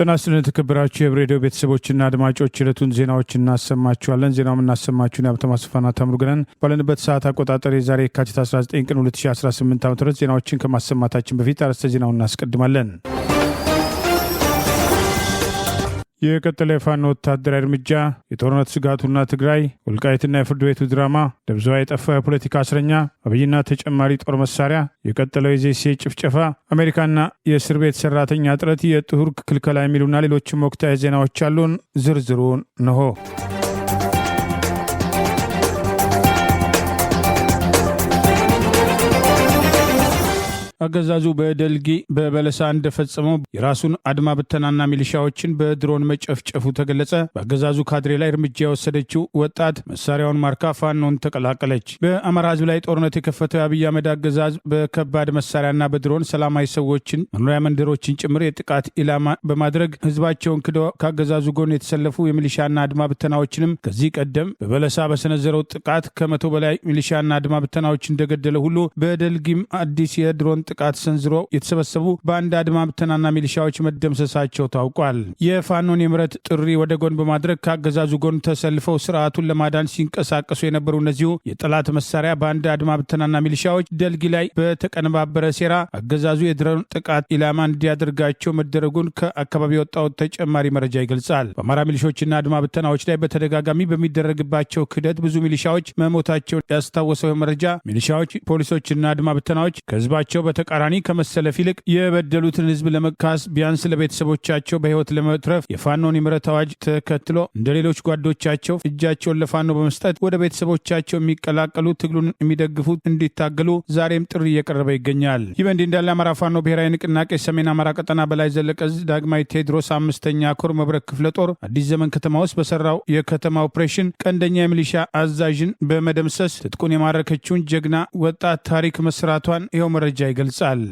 ጤና ይስጥልን ተከብራችሁ የሬዲዮ ቤተሰቦችና አድማጮች ዕለቱን ዜናዎች እናሰማችኋለን። ዜናውን እናሰማችሁን ያብተማ ስፋና ተምሩገነን ባለንበት ሰዓት አቆጣጠር የዛሬ የካቲት 19 ቀን 2018 ዓ.ም ዜናዎችን ከማሰማታችን በፊት አርዕስተ ዜናውን እናስቀድማለን። የቀጠለ የፋኖ ወታደራዊ እርምጃ፣ የጦርነት ስጋቱና ትግራይ፣ ወልቃይትና የፍርድ ቤቱ ድራማ፣ ደብዛው የጠፋ የፖለቲካ እስረኛ፣ አብይና ተጨማሪ ጦር መሳሪያ፣ የቀጠለው የዘይሴ ጭፍጨፋ፣ አሜሪካና የእስር ቤት ሰራተኛ እጥረት፣ የጡር ክልከላ የሚሉና ሌሎችም ወቅታዊ ዜናዎች አሉን። ዝርዝሩን ነሆ። አገዛዙ በደልጊ በበለሳ እንደፈጸመው የራሱን አድማ ብተናና ሚሊሻዎችን በድሮን መጨፍጨፉ ተገለጸ። በአገዛዙ ካድሬ ላይ እርምጃ የወሰደችው ወጣት መሳሪያውን ማርካ ፋኖን ተቀላቀለች። በአማራ ሕዝብ ላይ ጦርነት የከፈተው የአብይ አህመድ አገዛዝ በከባድ መሳሪያና በድሮን ሰላማዊ ሰዎችን፣ መኖሪያ መንደሮችን ጭምር የጥቃት ኢላማ በማድረግ ህዝባቸውን ክደው ካገዛዙ ጎን የተሰለፉ የሚሊሻና አድማ ብተናዎችንም ከዚህ ቀደም በበለሳ በሰነዘረው ጥቃት ከ100 በላይ ሚሊሻና አድማ ብተናዎች እንደገደለ ሁሉ በደልጊም አዲስ የድሮን ጥቃት ሰንዝሮ የተሰበሰቡ በአንድ አድማ ብተናና ሚሊሻዎች መደምሰሳቸው ታውቋል። የፋኖን የምረት ጥሪ ወደ ጎን በማድረግ ከአገዛዙ ጎን ተሰልፈው ስርዓቱን ለማዳን ሲንቀሳቀሱ የነበሩ እነዚሁ የጠላት መሳሪያ በአንድ አድማ ብተናና ሚሊሻዎች ደልጊ ላይ በተቀነባበረ ሴራ አገዛዙ የድሮን ጥቃት ኢላማ እንዲያደርጋቸው መደረጉን ከአካባቢ የወጣው ተጨማሪ መረጃ ይገልጻል። በአማራ ሚሊሻዎችና አድማ ብተናዎች ላይ በተደጋጋሚ በሚደረግባቸው ክህደት ብዙ ሚሊሻዎች መሞታቸውን ያስታወሰው መረጃ ሚሊሻዎች፣ ፖሊሶችና አድማ ብተናዎች ከህዝባቸው ተቃራኒ ከመሰለፍ ይልቅ የበደሉትን ህዝብ ለመካስ ቢያንስ ለቤተሰቦቻቸው በህይወት ለመትረፍ የፋኖን የምረት አዋጅ ተከትሎ እንደ ሌሎች ጓዶቻቸው እጃቸውን ለፋኖ በመስጠት ወደ ቤተሰቦቻቸው የሚቀላቀሉ ትግሉን የሚደግፉት እንዲታገሉ ዛሬም ጥሪ እየቀረበ ይገኛል። ይህ በእንዲህ እንዳለ አማራ ፋኖ ብሔራዊ ንቅናቄ ሰሜን አማራ ቀጠና በላይ ዘለቀ ዳግማዊ ቴዎድሮስ 5ኛ ኮር መብረቅ ክፍለ ጦር አዲስ ዘመን ከተማ ውስጥ በሰራው የከተማ ኦፕሬሽን ቀንደኛ የሚሊሻ አዛዥን በመደምሰስ ትጥቁን የማረከችውን ጀግና ወጣት ታሪክ መስራቷን ይኸው መረጃ ይገልጻል።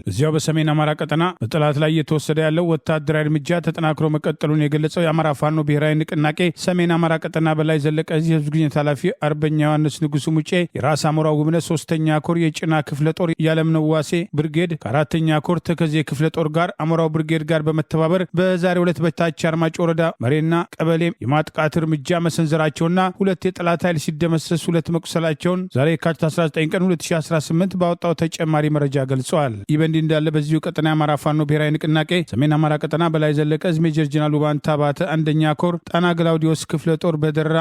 እዚያው በሰሜን አማራ ቀጠና በጠላት ላይ እየተወሰደ ያለው ወታደራዊ እርምጃ ተጠናክሮ መቀጠሉን የገለጸው የአማራ ፋኖ ብሔራዊ ንቅናቄ ሰሜን አማራ ቀጠና በላይ ዘለቀ እዚህ ህዝብ ግንኙነት ኃላፊ አርበኛ ዮሐንስ ንጉሱ ሙጬ የራስ አሞራው ውብነት 3ኛ ኮር የጭና ክፍለ ጦር ያለምነው ዋሴ ብርጌድ ከ4ኛ ኮር ተከዜ ክፍለ ጦር ጋር አሞራው ብርጌድ ጋር በመተባበር በዛሬው ዕለት በታች አርማጭ ወረዳ መሬና ቀበሌ የማጥቃት እርምጃ መሰንዘራቸውና ሁለት የጠላት ኃይል ሲደመሰስ ሁለት መቁሰላቸውን ዛሬ የካቲት 19 ቀን 2018 ባወጣው ተጨማሪ መረጃ ገልጿል። ይህ በእንዲህ እንዳለ በዚሁ ቀጠና የአማራ ፋኖ ብሔራዊ ንቅናቄ ሰሜን አማራ ቀጠና በላይ ዘለቀ ሜጀር ጀነራል ውባንታ ባተ 1ኛ ኮር ጣና ግላውዲዮስ ክፍለ ጦር በደራ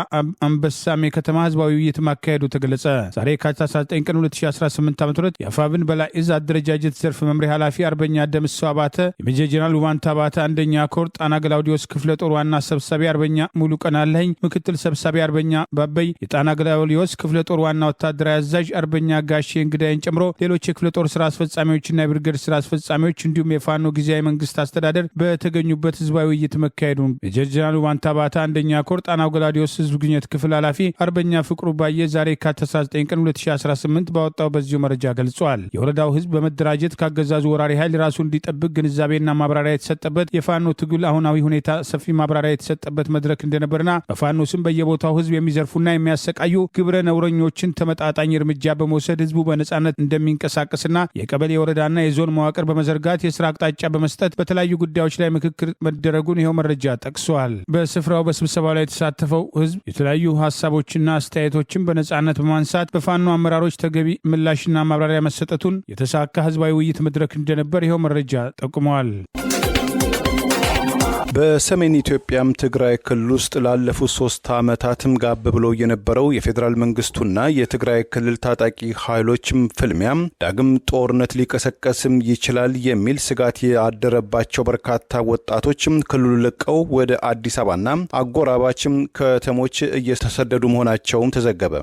አንበሳሜ ከተማ ህዝባዊ ውይይት ማካሄዱ ተገለጸ። ዛሬ የካቲት 19 ቀን 2018 ዓ.ም የአፋብን በላይ እዝ አደረጃጀት ዘርፍ መምሪያ ኃላፊ አርበኛ ደምሰው ባተ፣ የሜጀር ጀነራል ውባንታ ባተ 1ኛ ኮር ጣና ግላውዲዮስ ክፍለ ጦር ዋና ሰብሳቢ አርበኛ ሙሉ ቀን አለኝ፣ ምክትል ሰብሳቢ አርበኛ ባበይ፣ የጣና ግላውዲዮስ ክፍለ ጦር ዋና ወታደራዊ አዛዥ አርበኛ ጋሼ እንግዳይን ጨምሮ ሌሎች የክፍለ ጦር ስራ አስፈጻሚዎችና የብርጌድ ስራ አስፈጻሚዎች እንዲሁም የፋኖ ጊዜያዊ መንግስት አስተዳደር በተገኙበት ህዝባዊ ውይይት መካሄዱን ሜጀር ጀነራል ውባንታ ባተ 1ኛ ኮር ጣና ግላውዲዮስ ህዝብ ግንኙነት ክፍል ኃላፊ አርበኛ ፍቅሩ ባየ ዛሬ የካቲት 19 ቀን 2018 ባወጣው በዚሁ መረጃ ገልጿል። የወረዳው ህዝብ በመደራጀት ካገዛዙ ወራሪ ኃይል ራሱ እንዲጠብቅ ግንዛቤና ማብራሪያ የተሰጠበት የፋኖ ትግል አሁናዊ ሁኔታ ሰፊ ማብራሪያ የተሰጠበት መድረክ እንደነበርና በፋኖ ስም በየቦታው ህዝብ የሚዘርፉና የሚያሰቃዩ ግብረ ነውረኞችን ተመጣጣኝ እርምጃ በመውሰድ ህዝቡ በነጻነት እንደሚንቀሳቀስና የቀበሌ የወረዳና የዞን መዋቅር በመዘርጋት የስራ አቅጣጫ በመስጠት በተለያዩ ጉዳዮች ላይ ምክክር መደረጉን ይኸው መረጃ ጠቅሷል። በስፍራው በስብሰባው ላይ የተሳተፈው ህዝብ የተለያዩ ሀሳቦችና አስተያየቶችን በነጻነት በማንሳት በፋኖ አመራሮች ተገቢ ምላሽና ማብራሪያ መሰጠቱን የተሳካ ህዝባዊ ውይይት መድረክ እንደነበር ይኸው መረጃ ጠቁመዋል። በሰሜን ኢትዮጵያም ትግራይ ክልል ውስጥ ላለፉት 3 ዓመታትም ጋብ ብሎ የነበረው የፌዴራል መንግስቱና የትግራይ ክልል ታጣቂ ኃይሎችም ፍልሚያም ዳግም ጦርነት ሊቀሰቀስም ይችላል የሚል ስጋት ያደረባቸው በርካታ ወጣቶችም ክልሉ ለቀው ወደ አዲስ አበባና አጎራባችም ከተሞች እየተሰደዱ መሆናቸውም ተዘገበ።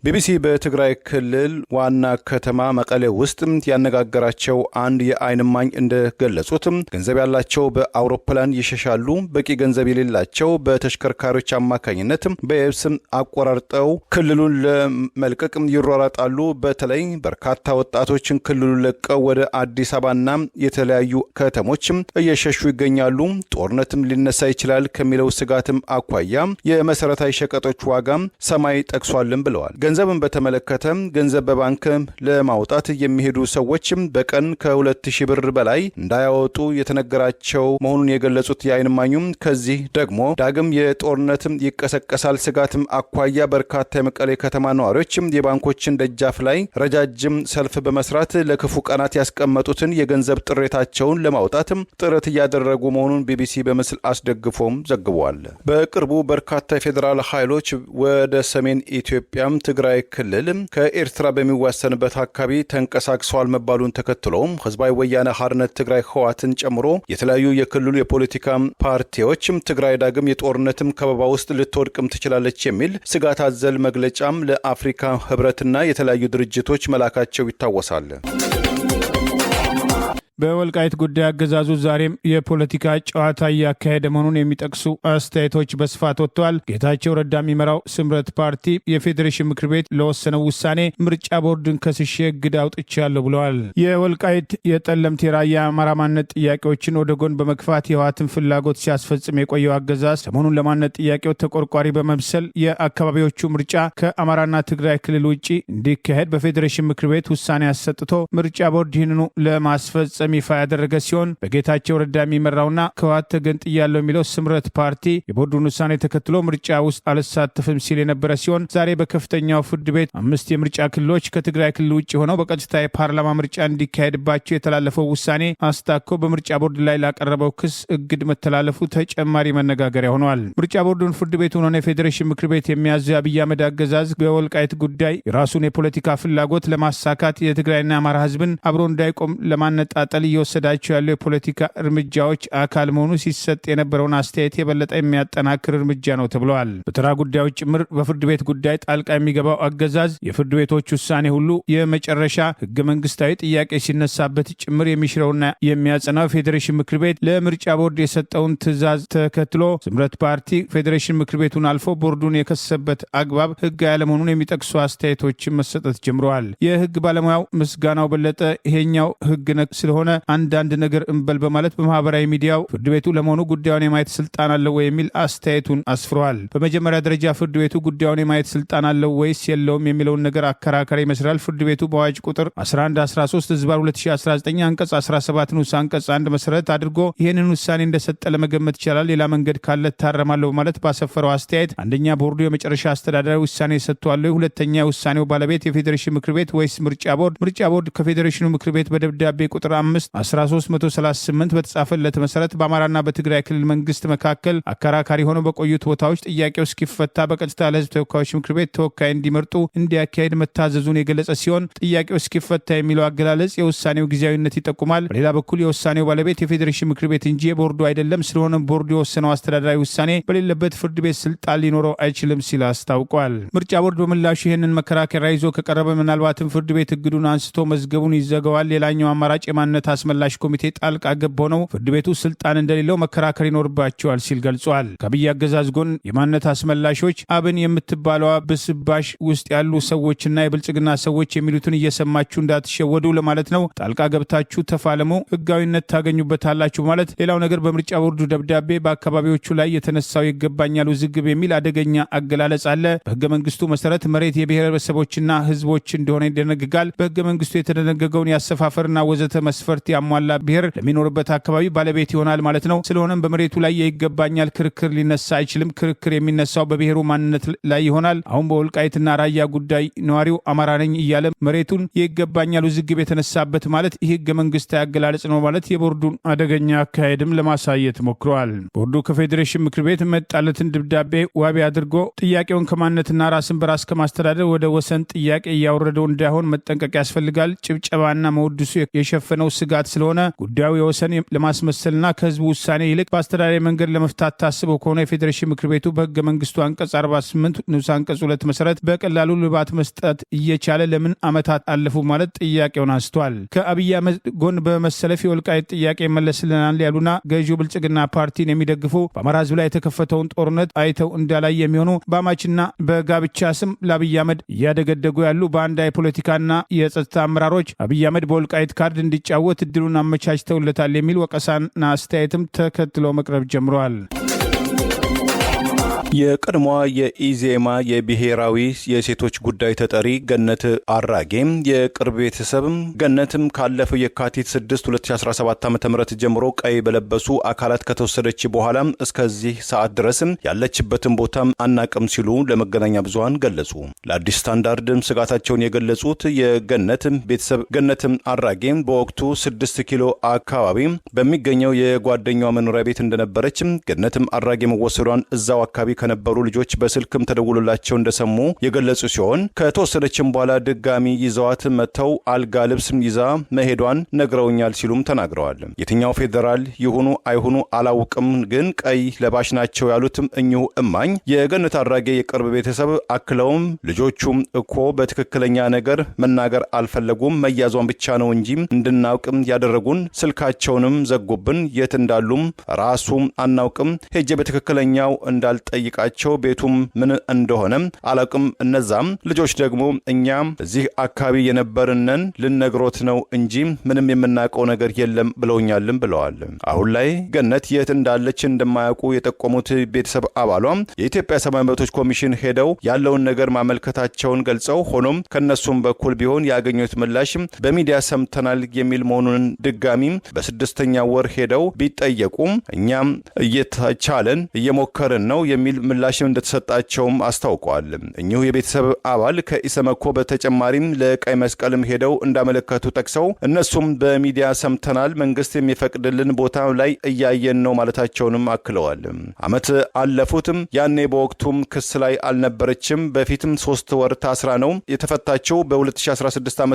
ቢቢሲ በትግራይ ክልል ዋና ከተማ መቀሌ ውስጥ ያነጋገራቸው አንድ የዓይን እማኝ እንደገለጹት ገንዘብ ያላቸው በአውሮፕላን ይሸሻሉ፣ በቂ ገንዘብ የሌላቸው በተሽከርካሪዎች አማካኝነት በየብስ አቆራርጠው ክልሉን ለመልቀቅ ይሯራጣሉ። በተለይ በርካታ ወጣቶችን ክልሉን ለቀው ወደ አዲስ አበባና የተለያዩ ከተሞች እየሸሹ ይገኛሉ። ጦርነትም ሊነሳ ይችላል ከሚለው ስጋትም አኳያ የመሰረታዊ ሸቀጦች ዋጋ ሰማይ ጠቅሷልን ብለዋል። ገንዘብን በተመለከተ ገንዘብ በባንክ ለማውጣት የሚሄዱ ሰዎችም በቀን ከ2000 ብር በላይ እንዳያወጡ የተነገራቸው መሆኑን የገለጹት የዓይን እማኙም ከዚህ ደግሞ ዳግም የጦርነት ይቀሰቀሳል ስጋትም አኳያ በርካታ የመቀሌ ከተማ ነዋሪዎችም የባንኮችን ደጃፍ ላይ ረጃጅም ሰልፍ በመስራት ለክፉ ቀናት ያስቀመጡትን የገንዘብ ጥሬታቸውን ለማውጣት ጥረት እያደረጉ መሆኑን ቢቢሲ በምስል አስደግፎም ዘግቧል። በቅርቡ በርካታ የፌዴራል ኃይሎች ወደ ሰሜን ኢትዮጵያም ትግራይ ክልል ከኤርትራ በሚዋሰንበት አካባቢ ተንቀሳቅሰዋል መባሉን ተከትሎ ህዝባዊ ወያነ ሓርነት ትግራይ ህወሓትን ጨምሮ የተለያዩ የክልሉ የፖለቲካ ፓርቲዎችም ትግራይ ዳግም የጦርነትም ከበባ ውስጥ ልትወድቅም ትችላለች የሚል ስጋት አዘል መግለጫም ለአፍሪካ ህብረትና የተለያዩ ድርጅቶች መላካቸው ይታወሳል። በወልቃይት ጉዳይ አገዛዙ ዛሬም የፖለቲካ ጨዋታ እያካሄደ መሆኑን የሚጠቅሱ አስተያየቶች በስፋት ወጥተዋል። ጌታቸው ረዳ የሚመራው ስምረት ፓርቲ የፌዴሬሽን ምክር ቤት ለወሰነው ውሳኔ ምርጫ ቦርድን ከስሼ እግድ አውጥቻለሁ ብለዋል። የወልቃይት የጠለምት የራያ የአማራ ማንነት ጥያቄዎችን ወደ ጎን በመግፋት የህወሓትን ፍላጎት ሲያስፈጽም የቆየው አገዛዝ ሰሞኑን ለማንነት ጥያቄው ተቆርቋሪ በመምሰል የአካባቢዎቹ ምርጫ ከአማራና ትግራይ ክልል ውጭ እንዲካሄድ በፌዴሬሽን ምክር ቤት ውሳኔ አሰጥቶ ምርጫ ቦርድ ይህንኑ ለማስፈጸም ይፋ ያደረገ ሲሆን በጌታቸው ረዳ የሚመራውና ከህወሓት ተገንጥያለሁ የሚለው ስምረት ፓርቲ የቦርዱን ውሳኔ ተከትሎ ምርጫ ውስጥ አልሳተፍም ሲል የነበረ ሲሆን ዛሬ በከፍተኛው ፍርድ ቤት 5 የምርጫ ክልሎች ከትግራይ ክልል ውጭ ሆነው በቀጥታ የፓርላማ ምርጫ እንዲካሄድባቸው የተላለፈው ውሳኔ አስታኮ በምርጫ ቦርድ ላይ ላቀረበው ክስ እግድ መተላለፉ ተጨማሪ መነጋገሪያ ሆኗል። ምርጫ ቦርዱን ፍርድ ቤቱን ሆነ የፌዴሬሽን ምክር ቤት የሚያዘው አብይ አህመድ አገዛዝ በወልቃይት ጉዳይ የራሱን የፖለቲካ ፍላጎት ለማሳካት የትግራይና አማራ ህዝብን አብሮ እንዳይቆም ለማነጣጠል እየወሰዳቸው ያለው የፖለቲካ እርምጃዎች አካል መሆኑ ሲሰጥ የነበረውን አስተያየት የበለጠ የሚያጠናክር እርምጃ ነው ተብለዋል። በተራ ጉዳዮች ጭምር በፍርድ ቤት ጉዳይ ጣልቃ የሚገባው አገዛዝ የፍርድ ቤቶች ውሳኔ ሁሉ የመጨረሻ ህገ መንግስታዊ ጥያቄ ሲነሳበት ጭምር የሚሽረውና የሚያጸናው ፌዴሬሽን ምክር ቤት ለምርጫ ቦርድ የሰጠውን ትዕዛዝ ተከትሎ ስምረት ፓርቲ ፌዴሬሽን ምክር ቤቱን አልፎ ቦርዱን የከሰሰበት አግባብ ህግ ያለመሆኑን የሚጠቅሱ አስተያየቶችን መሰጠት ጀምረዋል። የህግ ባለሙያው ምስጋናው በለጠ ይሄኛው ህግ ነክ ስለሆነ አንዳንድ ነገር እንበል በማለት በማህበራዊ ሚዲያው ፍርድ ቤቱ ለመሆኑ ጉዳዩን የማየት ስልጣን አለው ወይ የሚል አስተያየቱን አስፍሯል። በመጀመሪያ ደረጃ ፍርድ ቤቱ ጉዳዩን የማየት ስልጣን አለው ወይስ የለውም የሚለውን ነገር አከራካሪ ይመስላል። ፍርድ ቤቱ በአዋጅ ቁጥር 1113/2019 አንቀጽ 17 ንዑስ አንቀጽ 1 መሰረት አድርጎ ይህንን ውሳኔ እንደሰጠ ለመገመት ይቻላል። ሌላ መንገድ ካለ ታረማለሁ በማለት ባሰፈረው አስተያየት አንደኛ ቦርዱ የመጨረሻ አስተዳደራዊ ውሳኔ ሰጥቷል፣ ሁለተኛ የውሳኔው ባለቤት የፌዴሬሽን ምክር ቤት ወይስ ምርጫ ቦርድ፣ ምርጫ ቦርድ ከፌዴሬሽኑ ምክር ቤት በደብዳቤ ቁጥር 1338 በተጻፈለት መሰረት በአማራና በትግራይ ክልል መንግስት መካከል አከራካሪ ሆነው በቆዩት ቦታዎች ጥያቄው እስኪፈታ በቀጥታ ለህዝብ ተወካዮች ምክር ቤት ተወካይ እንዲመርጡ እንዲያካሄድ መታዘዙን የገለጸ ሲሆን ጥያቄው እስኪፈታ የሚለው አገላለጽ የውሳኔው ጊዜያዊነት ይጠቁማል። በሌላ በኩል የውሳኔው ባለቤት የፌዴሬሽን ምክር ቤት እንጂ የቦርዱ አይደለም። ስለሆነም ቦርዱ የወሰነው አስተዳደራዊ ውሳኔ በሌለበት ፍርድ ቤት ስልጣን ሊኖረው አይችልም ሲል አስታውቋል። ምርጫ ቦርድ በምላሹ ይህንን መከራከሪያ ይዞ ከቀረበ ምናልባትም ፍርድ ቤት እግዱን አንስቶ መዝገቡን ይዘገዋል። ሌላኛው አማራጭ የማንነት አስመላሽ ኮሚቴ ጣልቃ ገብ ሆነው ፍርድ ቤቱ ስልጣን እንደሌለው መከራከር ይኖርባቸዋል ሲል ገልጿል። ከአብይ አገዛዝ ጎን የማንነት አስመላሾች አብን የምትባለዋ ብስባሽ ውስጥ ያሉ ሰዎችና የብልጽግና ሰዎች የሚሉትን እየሰማችሁ እንዳትሸወዱ ለማለት ነው። ጣልቃ ገብታችሁ ተፋለሙ፣ ህጋዊነት ታገኙበታላችሁ ማለት። ሌላው ነገር በምርጫ ቦርዱ ደብዳቤ በአካባቢዎቹ ላይ የተነሳው ይገባኛል ውዝግብ የሚል አደገኛ አገላለጽ አለ። በህገ መንግስቱ መሰረት መሬት የብሔረሰቦችና ህዝቦች እንደሆነ ይደነግጋል። በህገ መንግስቱ የተደነገገውን ያሰፋፈርና ወዘተ መስፈርት ያሟላ ብሔር ለሚኖርበት አካባቢ ባለቤት ይሆናል ማለት ነው። ስለሆነም በመሬቱ ላይ የይገባኛል ክርክር ሊነሳ አይችልም። ክርክር የሚነሳው በብሔሩ ማንነት ላይ ይሆናል። አሁን በወልቃይትና ራያ ጉዳይ ነዋሪው አማራ ነኝ እያለ መሬቱን የይገባኛል ውዝግብ የተነሳበት ማለት ይህ ህገ መንግስታዊ አገላለጽ ነው ማለት የቦርዱን አደገኛ አካሄድም ለማሳየት ሞክረዋል። ቦርዱ ከፌዴሬሽን ምክር ቤት መጣለትን ደብዳቤ ዋቢ አድርጎ ጥያቄውን ከማንነትና ራስን በራስ ከማስተዳደር ወደ ወሰን ጥያቄ እያወረደው እንዳይሆን መጠንቀቅ ያስፈልጋል። ጭብጨባና መወድሱ የሸፈነው ስጋት ስለሆነ ጉዳዩ የወሰን ለማስመሰልና ከህዝቡ ውሳኔ ይልቅ በአስተዳዳሪ መንገድ ለመፍታት ታስበው ከሆነ የፌዴሬሽን ምክር ቤቱ በህገ መንግስቱ አንቀጽ 48 ንዑስ አንቀጽ 2 መሰረት በቀላሉ ልባት መስጠት እየቻለ ለምን ዓመታት አለፉ ማለት ጥያቄውን አንስቷል። ከአብይ አህመድ ጎን በመሰለፍ የወልቃይት ጥያቄ መለስልናል ያሉና ገዢው ብልጽግና ፓርቲን የሚደግፉ በአማራ ህዝብ ላይ የተከፈተውን ጦርነት አይተው እንዳላይ የሚሆኑ በአማችና በጋብቻ ስም ለአብይ አህመድ እያደገደጉ ያሉ በአንድ የፖለቲካና የጸጥታ አመራሮች አብይ አህመድ በወልቃይት ካርድ እንዲጫወት እድሉን አመቻችተውለታል የሚል ወቀሳና አስተያየትም ተከትሎ መቅረብ ጀምረዋል። የቀድሞዋ የኢዜማ የብሔራዊ የሴቶች ጉዳይ ተጠሪ ገነት አራጌም የቅርብ ቤተሰብም ገነትም ካለፈው የካቲት 6 2017 ዓ.ም ጀምሮ ቀይ በለበሱ አካላት ከተወሰደች በኋላ እስከዚህ ሰዓት ድረስም ያለችበትን ቦታም አናቅም ሲሉ ለመገናኛ ብዙሃን ገለጹ። ለአዲስ ስታንዳርድም ስጋታቸውን የገለጹት የገነት ቤተሰብ ገነትም አራጌም በወቅቱ 6 ኪሎ አካባቢ በሚገኘው የጓደኛዋ መኖሪያ ቤት እንደነበረች ገነትም አራጌ መወሰዷን እዛው አካባቢ ከነበሩ ልጆች በስልክም ተደውሎላቸው እንደሰሙ የገለጹ ሲሆን ከተወሰደችም በኋላ ድጋሚ ይዘዋት መተው አልጋ ልብስም ይዛ መሄዷን ነግረውኛል ሲሉም ተናግረዋል። የትኛው ፌዴራል ይሁኑ አይሁኑ አላውቅም፣ ግን ቀይ ለባሽ ናቸው ያሉትም እኚሁ እማኝ የገነት አራጌ የቅርብ ቤተሰብ አክለውም ልጆቹም እኮ በትክክለኛ ነገር መናገር አልፈለጉም፣ መያዟን ብቻ ነው እንጂ እንድናውቅም ያደረጉን፣ ስልካቸውንም ዘጉብን፣ የት እንዳሉም ራሱም አናውቅም፣ ሄጄ በትክክለኛው እንዳልጠይቃቸው ቤቱም ምን እንደሆነ አላውቅም፣ እነዛም ልጆች ደግሞ እኛም እዚህ አካባቢ የነበርነን ልነግሮት ነው እንጂ ምንም የምናውቀው ነገር የለም ብለውኛልም ብለዋል። አሁን ላይ ገነት የት እንዳለች እንደማያውቁ የጠቆሙት ቤተሰብ አባሏም የኢትዮጵያ ሰብአዊ መብቶች ኮሚሽን ሄደው ያለውን ነገር ማመልከታቸውን ገልጸው ሆኖም ከነሱም በኩል ቢሆን ያገኙት ምላሽ በሚዲያ ሰምተናል የሚል መሆኑን ድጋሚ በስድስተኛ ወር ሄደው ቢጠየቁም እኛም እየተቻለን እየሞከርን ነው የሚል ምላሽም እንደተሰጣቸውም አስታውቀዋል። እኚሁ የቤተሰብ አባል ከኢሰመኮ በተጨማሪም ለቀይ መስቀልም ሄደው እንዳመለከቱ ጠቅሰው እነሱም በሚዲያ ሰምተናል፣ መንግስት የሚፈቅድልን ቦታ ላይ እያየን ነው ማለታቸውንም አክለዋል። ዓመት አለፉትም ያኔ በወቅቱም ክስ ላይ አልነበረችም። በፊትም 3 ወር ታስራ ነው የተፈታቸው። በ2016 ዓ.ም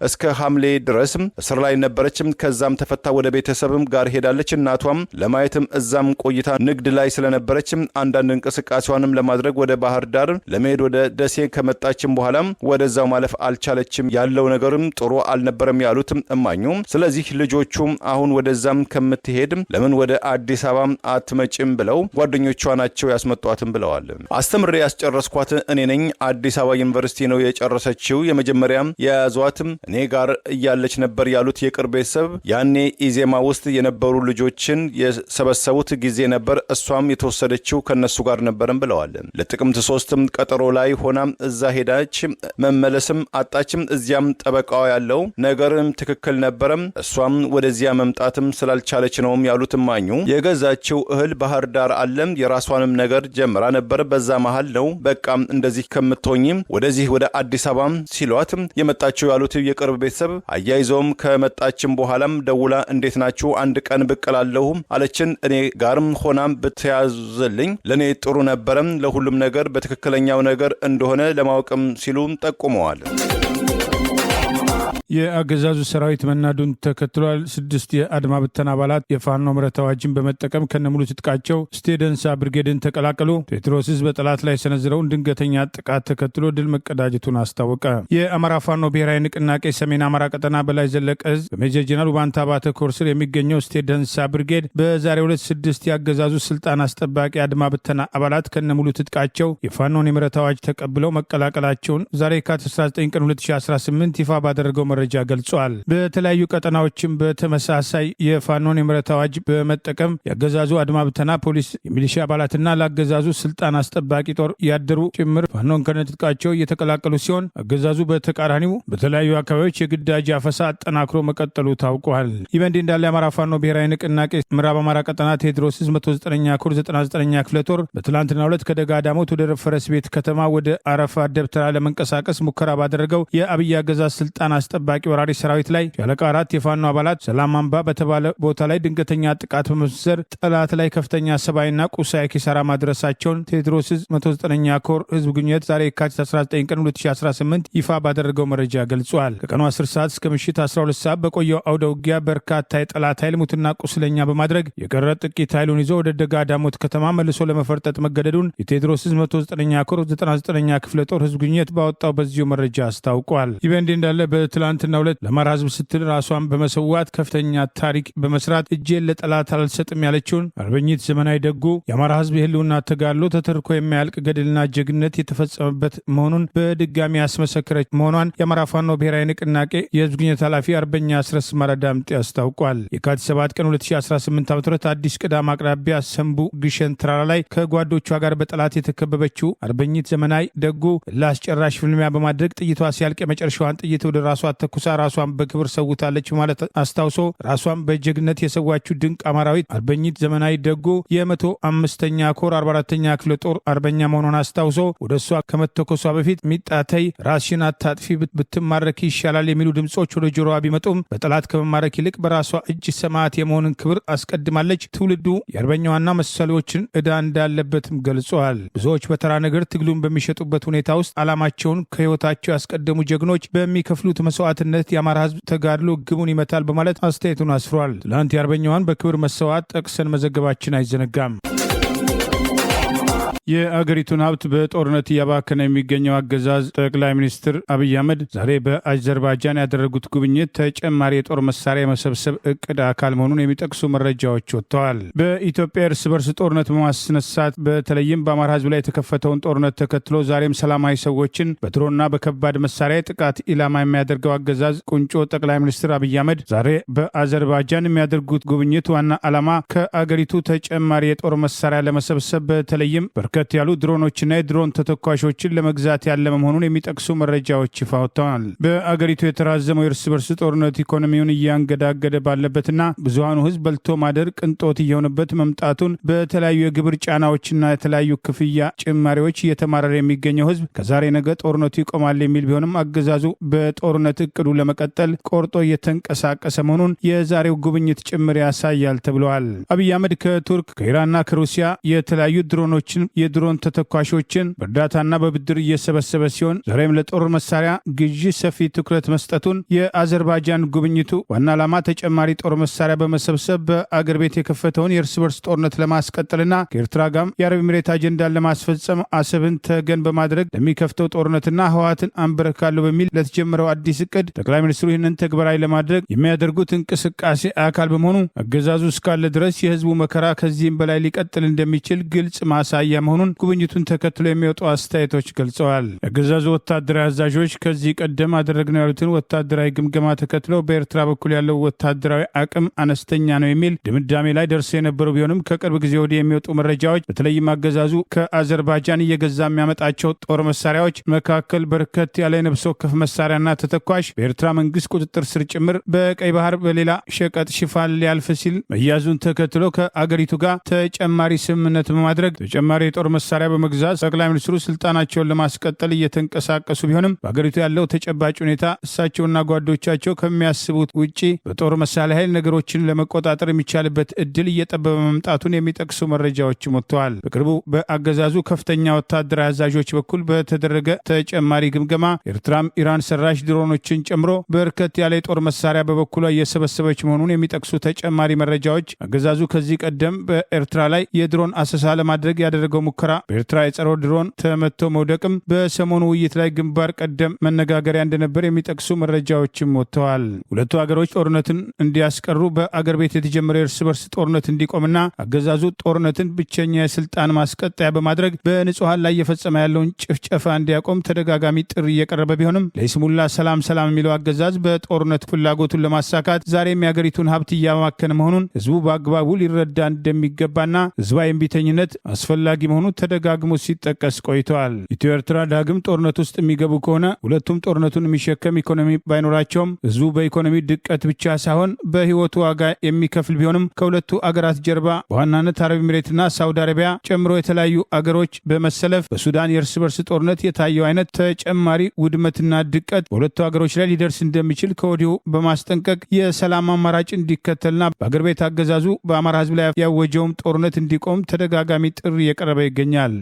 እስከ ሐምሌ ድረስ እስር ላይ ነበረችም። ከዛም ተፈታ ወደ ቤተሰብም ጋር ሄዳለች። እናቷም ለማየትም እዛም ቆይታ ንግድ ላይ ስለነበረችም አንዳንድ እንቅስቃሴዋንም ለማድረግ ወደ ባህር ዳር ለመሄድ ወደ ደሴ ከመጣችም በኋላ ወደዛው ማለፍ አልቻለችም። ያለው ነገርም ጥሩ አልነበረም ያሉትም እማኙ፣ ስለዚህ ልጆቹም አሁን ወደዛም ከምትሄድ ለምን ወደ አዲስ አበባ አትመጭም ብለው ጓደኞቿ ናቸው ያስመጧትም ብለዋል። አስተምሬ ያስጨረስኳት እኔ ነኝ። አዲስ አበባ ዩኒቨርሲቲ ነው የጨረሰችው። የመጀመሪያ የያዟትም እኔ ጋር እያለች ነበር ያሉት የቅርብ ቤተሰብ ያኔ ኢዜማ ውስጥ የነበሩ ልጆችን የሰበሰቡት ጊዜ ነበር። እሷም የተወሰደችው ከነሱ ጋር ነበርም ብለዋል። ለጥቅምት 3 ቀጠሮ ላይ ሆና እዛ ሄዳች፣ መመለስም አጣችም። እዚያም ጠበቃዋ ያለው ነገርም ትክክል ነበረም። እሷም ወደዚያ መምጣትም ስላልቻለች ነውም ያሉት እማኙ የገዛችው እህል ባህር ዳር አለም የራሷንም ነገር ጀምራ ነበር። በዛ መሃል ነው በቃም እንደዚህ ከምትሆኝም ወደዚህ ወደ አዲስ አበባ ሲሏት የመጣችው ያሉት የቅርብ ቤተሰብ አያይዘውም ከመጣችም በኋላም ደውላ እንዴት ናችሁ አንድ ቀን ብቅላለሁ አለችን። እኔ ጋርም ሆናም ብትያዝልኝ ለኔ ጥሩ ነበረም፣ ለሁሉም ነገር በትክክለኛው ነገር እንደሆነ ለማወቅም ሲሉ ጠቁመዋል። የአገዛዙ ሰራዊት መናዱን ተከትሏል። 6 የአድማ ብተና አባላት የፋኖ ምረት አዋጅን በመጠቀም ከነሙሉ ትጥቃቸው ስቴደንሳ ብርጌድን ተቀላቀሉ። ቴዎድሮስ ዕዝ በጠላት ላይ ሰነዝረውን ድንገተኛ ጥቃት ተከትሎ ድል መቀዳጀቱን አስታወቀ። የአማራ ፋኖ ብሔራዊ ንቅናቄ ሰሜን አማራ ቀጠና በላይ ዘለቀ ዕዝ በሜጀር ጄኔራል ባንታ ባተ ኮር ስር የሚገኘው ስቴደንሳ ብርጌድ በዛሬው ዕለት 6 የአገዛዙ ስልጣን አስጠባቂ አድማ ብተና አባላት ከነሙሉ ትጥቃቸው የፋኖን የምረት አዋጅ ተቀብለው መቀላቀላቸውን ዛሬ የካቲት 19 ቀን 2018 ይፋ ባደረገው መረጃ ገልጿል። በተለያዩ ቀጠናዎችም በተመሳሳይ የፋኖን የምረት አዋጅ በመጠቀም የአገዛዙ አድማ ብተና ፖሊስ፣ የሚሊሻ አባላትና ለአገዛዙ ስልጣን አስጠባቂ ጦር ያደሩ ጭምር ፋኖን ከነትጥቃቸው እየተቀላቀሉ ሲሆን አገዛዙ በተቃራኒው በተለያዩ አካባቢዎች የግዳጅ አፈሳ አጠናክሮ መቀጠሉ ታውቋል። ይህ በእንዲህ እንዳለ የአማራ ፋኖ ብሔራዊ ንቅናቄ ምዕራብ አማራ ቀጠና ቴዎድሮስ ዕዝ 109ኛ ኮር 99ኛ ክፍለ ጦር በትላንትናው ዕለት ከደጋ ዳሞት ወደ ፈረስ ቤት ከተማ ወደ አረፋ ደብተራ ለመንቀሳቀስ ሙከራ ባደረገው የአብይ አገዛዝ ስልጣን አስጠባቂ ወራሪ ሰራዊት ላይ ሻለቃ 4 የፋኖ አባላት ሰላም አምባ በተባለ ቦታ ላይ ድንገተኛ ጥቃት በመሰንዘር ጠላት ላይ ከፍተኛ ሰብአዊና ቁሳዊ ኪሳራ ማድረሳቸውን ቴዎድሮስ ዕዝ 109ኛ ኮር ህዝብ ግንኙነት ዛሬ የካቲት 19 ቀን 2018 ይፋ ባደረገው መረጃ ገልጿል። ከቀኑ 10 ሰዓት እስከ ምሽት 12 ሰዓት በቆየው አውደ ውጊያ በርካታ የጠላት ኃይል ሙትና ቁስለኛ በማድረግ የቀረ ጥቂት ኃይሉን ይዞ ወደ ደጋ ዳሞት ከተማ መልሶ ለመፈርጠጥ መገደዱን የቴዎድሮስ ዕዝ 109ኛ ኮር 99ኛ ክፍለ ጦር ህዝብ ግንኙነት ባወጣው በዚሁ መረጃ አስታውቋል። ይህ በእንዲህ እንዳለ በትላንት በትላንትናው ዕለት ለአማራ ህዝብ ስትል ራሷን በመሰዋት ከፍተኛ ታሪክ በመስራት እጄን ለጠላት አልሰጥም ያለችውን አርበኝት ዘመናዊ ደጉ የአማራ ህዝብ የህልውና ተጋድሎ ተተርኮ የማያልቅ ገድልና ጀግነት የተፈጸመበት መሆኑን በድጋሚ ያስመሰከረች መሆኗን የአማራ ፋኖ ብሔራዊ ንቅናቄ የህዝብ ግንኙነት ኃላፊ አርበኛ አስረስ ማረዳምጤ አስታውቋል። የካቲት 7 ቀን 2018 ዓ.ም አዲስ ቅዳም አቅራቢያ ሰንቡ ግሸን ተራራ ላይ ከጓዶቿ ጋር በጠላት የተከበበችው አርበኝት ዘመናዊ ደጉ ለአስጨራሽ ፍልሚያ በማድረግ ጥይቷ ሲያልቅ የመጨረሻዋን ጥይት ወደ ራሷ ተኩሳ ራሷን በክብር ሰውታለች ማለት አስታውሶ ራሷን በጀግነት የሰዋችው ድንቅ አማራዊት አርበኝት ዘመናዊ ደጉ የ105ኛ ኮር 44ኛ ክፍለ ጦር አርበኛ መሆኗን አስታውሶ ወደ እሷ ከመተኮሷ በፊት ሚጣተይ ራስሽን አታጥፊ ብትማረክ ይሻላል የሚሉ ድምጾች ወደ ጆሮዋ ቢመጡም በጠላት ከመማረክ ይልቅ በራሷ እጅ ሰማዕት የመሆንን ክብር አስቀድማለች። ትውልዱ የአርበኛዋና መሰሎችን ዕዳ እንዳለበትም ገልጸዋል። ብዙዎች በተራ ነገር ትግሉን በሚሸጡበት ሁኔታ ውስጥ ዓላማቸውን ከህይወታቸው ያስቀደሙ ጀግኖች በሚከፍሉት መስዋዕትነት የአማራ ህዝብ ተጋድሎ ግቡን ይመታል በማለት አስተያየቱን አስፍሯል። ትላንት የአርበኛዋን በክብር መሰዋዕት ጠቅሰን መዘገባችን አይዘነጋም። የአገሪቱን ሀብት በጦርነት እያባከነ የሚገኘው አገዛዝ ጠቅላይ ሚኒስትር አብይ አህመድ ዛሬ በአዘርባይጃን ያደረጉት ጉብኝት ተጨማሪ የጦር መሳሪያ የመሰብሰብ እቅድ አካል መሆኑን የሚጠቅሱ መረጃዎች ወጥተዋል። በኢትዮጵያ እርስ በርስ ጦርነት በማስነሳት በተለይም በአማራ ህዝብ ላይ የተከፈተውን ጦርነት ተከትሎ ዛሬም ሰላማዊ ሰዎችን በድሮና በከባድ መሳሪያ ጥቃት ኢላማ የሚያደርገው አገዛዝ ቁንጮ ጠቅላይ ሚኒስትር አብይ አህመድ ዛሬ በአዘርባይጃን የሚያደርጉት ጉብኝት ዋና ዓላማ ከአገሪቱ ተጨማሪ የጦር መሳሪያ ለመሰብሰብ በተለይም በርከት ያሉ ድሮኖችና የድሮን ተተኳሾችን ለመግዛት ያለመ መሆኑን የሚጠቅሱ መረጃዎች ይፋ ወጥተዋል። በአገሪቱ የተራዘመው የእርስ በርስ ጦርነት ኢኮኖሚውን እያንገዳገደ ባለበትና ብዙሃኑ ህዝብ በልቶ ማደር ቅንጦት እየሆነበት መምጣቱን በተለያዩ የግብር ጫናዎችና የተለያዩ ክፍያ ጭማሪዎች እየተማረረ የሚገኘው ህዝብ ከዛሬ ነገ ጦርነቱ ይቆማል የሚል ቢሆንም አገዛዙ በጦርነት እቅዱ ለመቀጠል ቆርጦ እየተንቀሳቀሰ መሆኑን የዛሬው ጉብኝት ጭምር ያሳያል ተብለዋል። አብይ አህመድ ከቱርክ ከኢራንና ከሩሲያ የተለያዩ ድሮኖችን የድሮን ተተኳሾችን በእርዳታና በብድር እየሰበሰበ ሲሆን ዛሬም ለጦር መሳሪያ ግዢ ሰፊ ትኩረት መስጠቱን የአዘርባይጃን ጉብኝቱ ዋና ዓላማ ተጨማሪ ጦር መሳሪያ በመሰብሰብ በአገር ቤት የከፈተውን የእርስ በርስ ጦርነት ለማስቀጠልና ከኤርትራ ጋር የአረብ ኤሚሬት አጀንዳን ለማስፈጸም አሰብን ተገን በማድረግ ለሚከፍተው ጦርነትና ህወሓትን አንበረካለሁ በሚል ለተጀመረው አዲስ እቅድ ጠቅላይ ሚኒስትሩ ይህንን ተግባራዊ ለማድረግ የሚያደርጉት እንቅስቃሴ አካል በመሆኑ አገዛዙ እስካለ ድረስ የህዝቡ መከራ ከዚህም በላይ ሊቀጥል እንደሚችል ግልጽ ማሳያ መሆኑን ጉብኝቱን ተከትሎ የሚወጡ አስተያየቶች ገልጸዋል። የአገዛዙ ወታደራዊ አዛዦች ከዚህ ቀደም አደረግነው ያሉትን ወታደራዊ ግምገማ ተከትለው በኤርትራ በኩል ያለው ወታደራዊ አቅም አነስተኛ ነው የሚል ድምዳሜ ላይ ደርሰው የነበሩ ቢሆንም ከቅርብ ጊዜ ወዲህ የሚወጡ መረጃዎች በተለይም አገዛዙ ከአዘርባይጃን እየገዛ የሚያመጣቸው ጦር መሳሪያዎች መካከል በርከት ያለ የነፍስ ወከፍ መሳሪያና ተተኳሽ በኤርትራ መንግስት ቁጥጥር ስር ጭምር በቀይ ባህር በሌላ ሸቀጥ ሽፋን ሊያልፍ ሲል መያዙን ተከትሎ ከአገሪቱ ጋር ተጨማሪ ስምምነት በማድረግ ተጨማሪ የጦር መሳሪያ በመግዛት ጠቅላይ ሚኒስትሩ ስልጣናቸውን ለማስቀጠል እየተንቀሳቀሱ ቢሆንም በአገሪቱ ያለው ተጨባጭ ሁኔታ እሳቸውና ጓዶቻቸው ከሚያስቡት ውጪ በጦር መሳሪያ ኃይል ነገሮችን ለመቆጣጠር የሚቻልበት እድል እየጠበበ መምጣቱን የሚጠቅሱ መረጃዎች ወጥተዋል። በቅርቡ በአገዛዙ ከፍተኛ ወታደራዊ አዛዦች በኩል በተደረገ ተጨማሪ ግምገማ ኤርትራም ኢራን ሰራሽ ድሮኖችን ጨምሮ በርከት ያለ የጦር መሳሪያ በበኩሏ እየሰበሰበች መሆኑን የሚጠቅሱ ተጨማሪ መረጃዎች አገዛዙ ከዚህ ቀደም በኤርትራ ላይ የድሮን አሰሳ ለማድረግ ያደረገው ሙከራ በኤርትራ የጸረ ድሮን ተመቶ መውደቅም በሰሞኑ ውይይት ላይ ግንባር ቀደም መነጋገሪያ እንደነበር የሚጠቅሱ መረጃዎችም ወጥተዋል። ሁለቱ ሀገሮች ጦርነትን እንዲያስቀሩ በአገር ቤት የተጀመረው የእርስ በርስ ጦርነት እንዲቆምና አገዛዙ ጦርነትን ብቸኛ የስልጣን ማስቀጠያ በማድረግ በንጹሐን ላይ እየፈጸመ ያለውን ጭፍጨፋ እንዲያቆም ተደጋጋሚ ጥሪ እየቀረበ ቢሆንም ለይስሙላ ሰላም የሚለው አገዛዝ በጦርነት ፍላጎቱን ለማሳካት ዛሬም የአገሪቱን ሀብት እያማከነ መሆኑን ህዝቡ በአግባቡ ሊረዳ እንደሚገባና ህዝባዊ እምቢተኝነት አስፈላጊ መሆኑ ተደጋግሞ ሲጠቀስ ቆይተዋል። ኢትዮ ኤርትራ ዳግም ጦርነት ውስጥ የሚገቡ ከሆነ ሁለቱም ጦርነቱን የሚሸከም ኢኮኖሚ ባይኖራቸውም ህዝቡ በኢኮኖሚ ድቀት ብቻ ሳይሆን በህይወቱ ዋጋ የሚከፍል ቢሆንም ከሁለቱ አገራት ጀርባ በዋናነት አረብ ኤሚሬትና ሳውዲ አረቢያ ጨምሮ የተለያዩ አገሮች በመሰለፍ በሱዳን የእርስ በርስ ጦርነት የታየው አይነት ተጨማሪ ውድመትና ድቀት በሁለቱ አገሮች ላይ ሊደርስ እንደሚችል ከወዲሁ በማስጠንቀቅ የሰላም አማራጭ እንዲከተልና በአገር ቤት አገዛዙ በአማራ ህዝብ ላይ ያወጀውም ጦርነት እንዲቆም ተደጋጋሚ ጥሪ የቀረበ ይገኛል።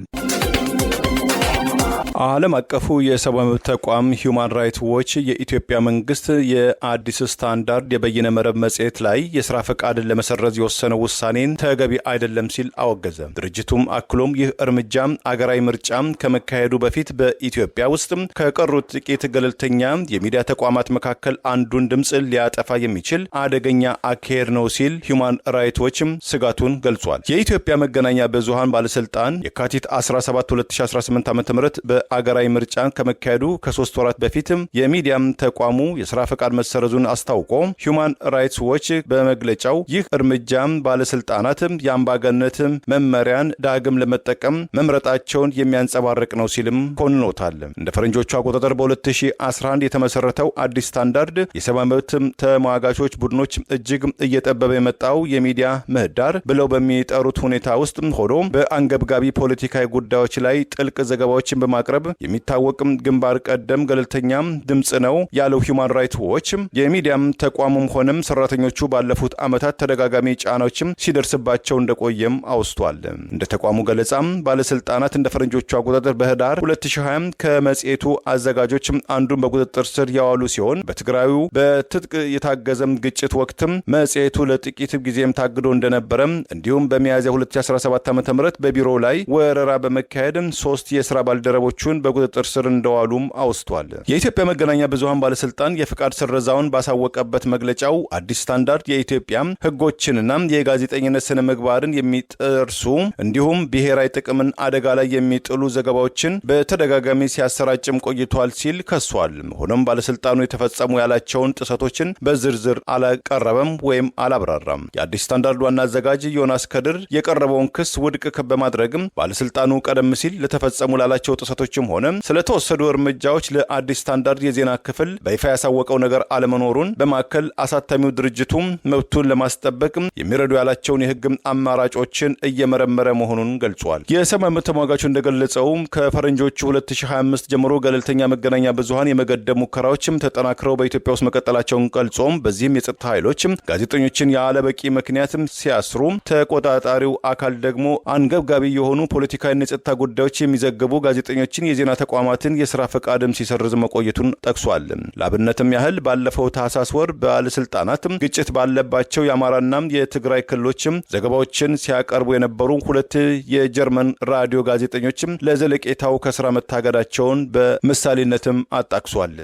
ዓለም አቀፉ የሰብአዊ መብት ተቋም ሂውማን ራይትስ ዎች የኢትዮጵያ መንግስት የአዲስ ስታንዳርድ የበይነ መረብ መጽሔት ላይ የስራ ፈቃድን ለመሰረዝ የወሰነው ውሳኔን ተገቢ አይደለም ሲል አወገዘ። ድርጅቱም አክሎም ይህ እርምጃ አገራዊ ምርጫ ከመካሄዱ በፊት በኢትዮጵያ ውስጥ ከቀሩት ጥቂት ገለልተኛ የሚዲያ ተቋማት መካከል አንዱን ድምፅ ሊያጠፋ የሚችል አደገኛ አካሄድ ነው ሲል ሂውማን ራይትስ ዎች ስጋቱን ገልጿል። የኢትዮጵያ መገናኛ ብዙሃን ባለስልጣን የካቲት 17 2018 ዓ.ም በአገራዊ ምርጫ ከመካሄዱ ከ3 ወራት በፊት የሚዲያ ተቋሙ የስራ ፈቃድ መሰረዙን አስታውቆ ሂውማን ራይትስ ዎች በመግለጫው ይህ እርምጃ ባለስልጣናት የአምባገነንነት መመሪያን ዳግም ለመጠቀም መምረጣቸውን የሚያንጸባርቅ ነው ሲልም ኮንኖታል። እንደ ፈረንጆቹ አቆጣጠር በ2011 የተመሰረተው አዲስ ስታንዳርድ የሰብአዊ መብት ተሟጋቾች ቡድኖች እጅግ እየጠበበ የመጣው የሚዲያ ምህዳር ብለው በሚጠሩት ሁኔታ ውስጥ ሆኖ በአንገብጋቢ ፖለቲካዊ ጉዳዮች ላይ ጥልቅ ዘገባዎችን በማቅረብ የሚታወቅ ግንባር ቀደም ገለልተኛ ድምጽ ነው ያለው ሂውማን ራይትስ ዎች የሚዲያም ተቋሙም ሆነም ሰራተኞቹ ባለፉት ዓመታት ተደጋጋሚ ጫናዎችም ሲደርስባቸው እንደቆየም አውስቷል። እንደ ተቋሙ ገለጻም ባለስልጣናት እንደ ፈረንጆቹ አቆጣጠር በህዳር 2020 ከመጽሔቱ አዘጋጆች አንዱን በቁጥጥር ስር ያዋሉ ሲሆን በትግራዩ በትጥቅ የታገዘም ግጭት ወቅትም መጽሔቱ ለጥቂት ጊዜም ታግዶ እንደነበረ እንዲሁም በሚያዝያ 2017 ዓ.ም በቢሮው ላይ ወረራ በመካሄድ 3 የስራ ባልደረቦቹን በቁጥጥር ስር እንደዋሉም አውስቷል። የኢትዮጵያ መገናኛ ብዙሃን ባለስልጣን የፍቃድ ስረዛውን ባሳወቀበት መግለጫው አዲስ ስታንዳርድ የኢትዮጵያ ህጎችንና የጋዜጠኝነት ስነ ምግባርን የሚጥሱ እንዲሁም ብሔራዊ ጥቅምን አደጋ ላይ የሚጥሉ ዘገባዎችን በተደጋጋሚ ሲያሰራጭም ቆይቷል ሲል ከሷል። ሆኖም ባለስልጣኑ የተፈጸሙ ያላቸውን ጥሰቶችን በዝርዝር አላቀረበም ወይም አላብራራም። የአዲስ ስታንዳርድ ዋና አዘጋጅ ዮናስ ከድር የቀረበውን ክስ ውድቅ በማድረግም ባለስልጣኑ ቀደም ሲል ለተፈጸሙ ላላቸው ጥሰቶችም ሆነ ስለተወሰዱ እርምጃዎች ለአዲስ ስታንዳርድ የዜና ክፍል በይፋ ያሳወቀው ነገር አለመኖሩን በማከል አሳታሚው ድርጅቱ መብቱን ለማስጠበቅ የሚረዱ ያላቸውን የህግ አማራጮችን እየመረመረ መሆኑን ገልጿል። የሰብአዊ መብት ተሟጋቹ እንደገለጸው ከፈረንጆቹ 2025 ጀምሮ ገለልተኛ መገናኛ ብዙሃን የመገደብ ሙከራዎችም ተጠናክረው በኢትዮጵያ ውስጥ መቀጠላቸውን ገልጾም በዚህም የጸጥታ ኃይሎች ጋዜጠኞችን ያለ በቂ ምክንያት ሲያስሩ፣ ተቆጣጣሪው አካል ደግሞ አንገብጋቢ የሆኑ ፖለቲካዊና የጸጥታ ጉዳዮች የሚዘግቡ ጋዜጠኞችን የዜና ተቋማትን የስራ ፈቃድም ሲሰርዝ መቆየቱን ጠቅሷል። ለአብነትም ያህል ባለፈው ታህሳስ ወር ባለስልጣናት ግጭት ባለባቸው የአማራና የትግራይ ክልሎችም ዘገባዎችን ሲያቀርቡ የነበሩ 2 የጀርመን ራዲዮ ጋዜጠኞችም ለዘለቄታው ከስራ መታገዳቸውን በምሳሌነትም አጣቅሷል።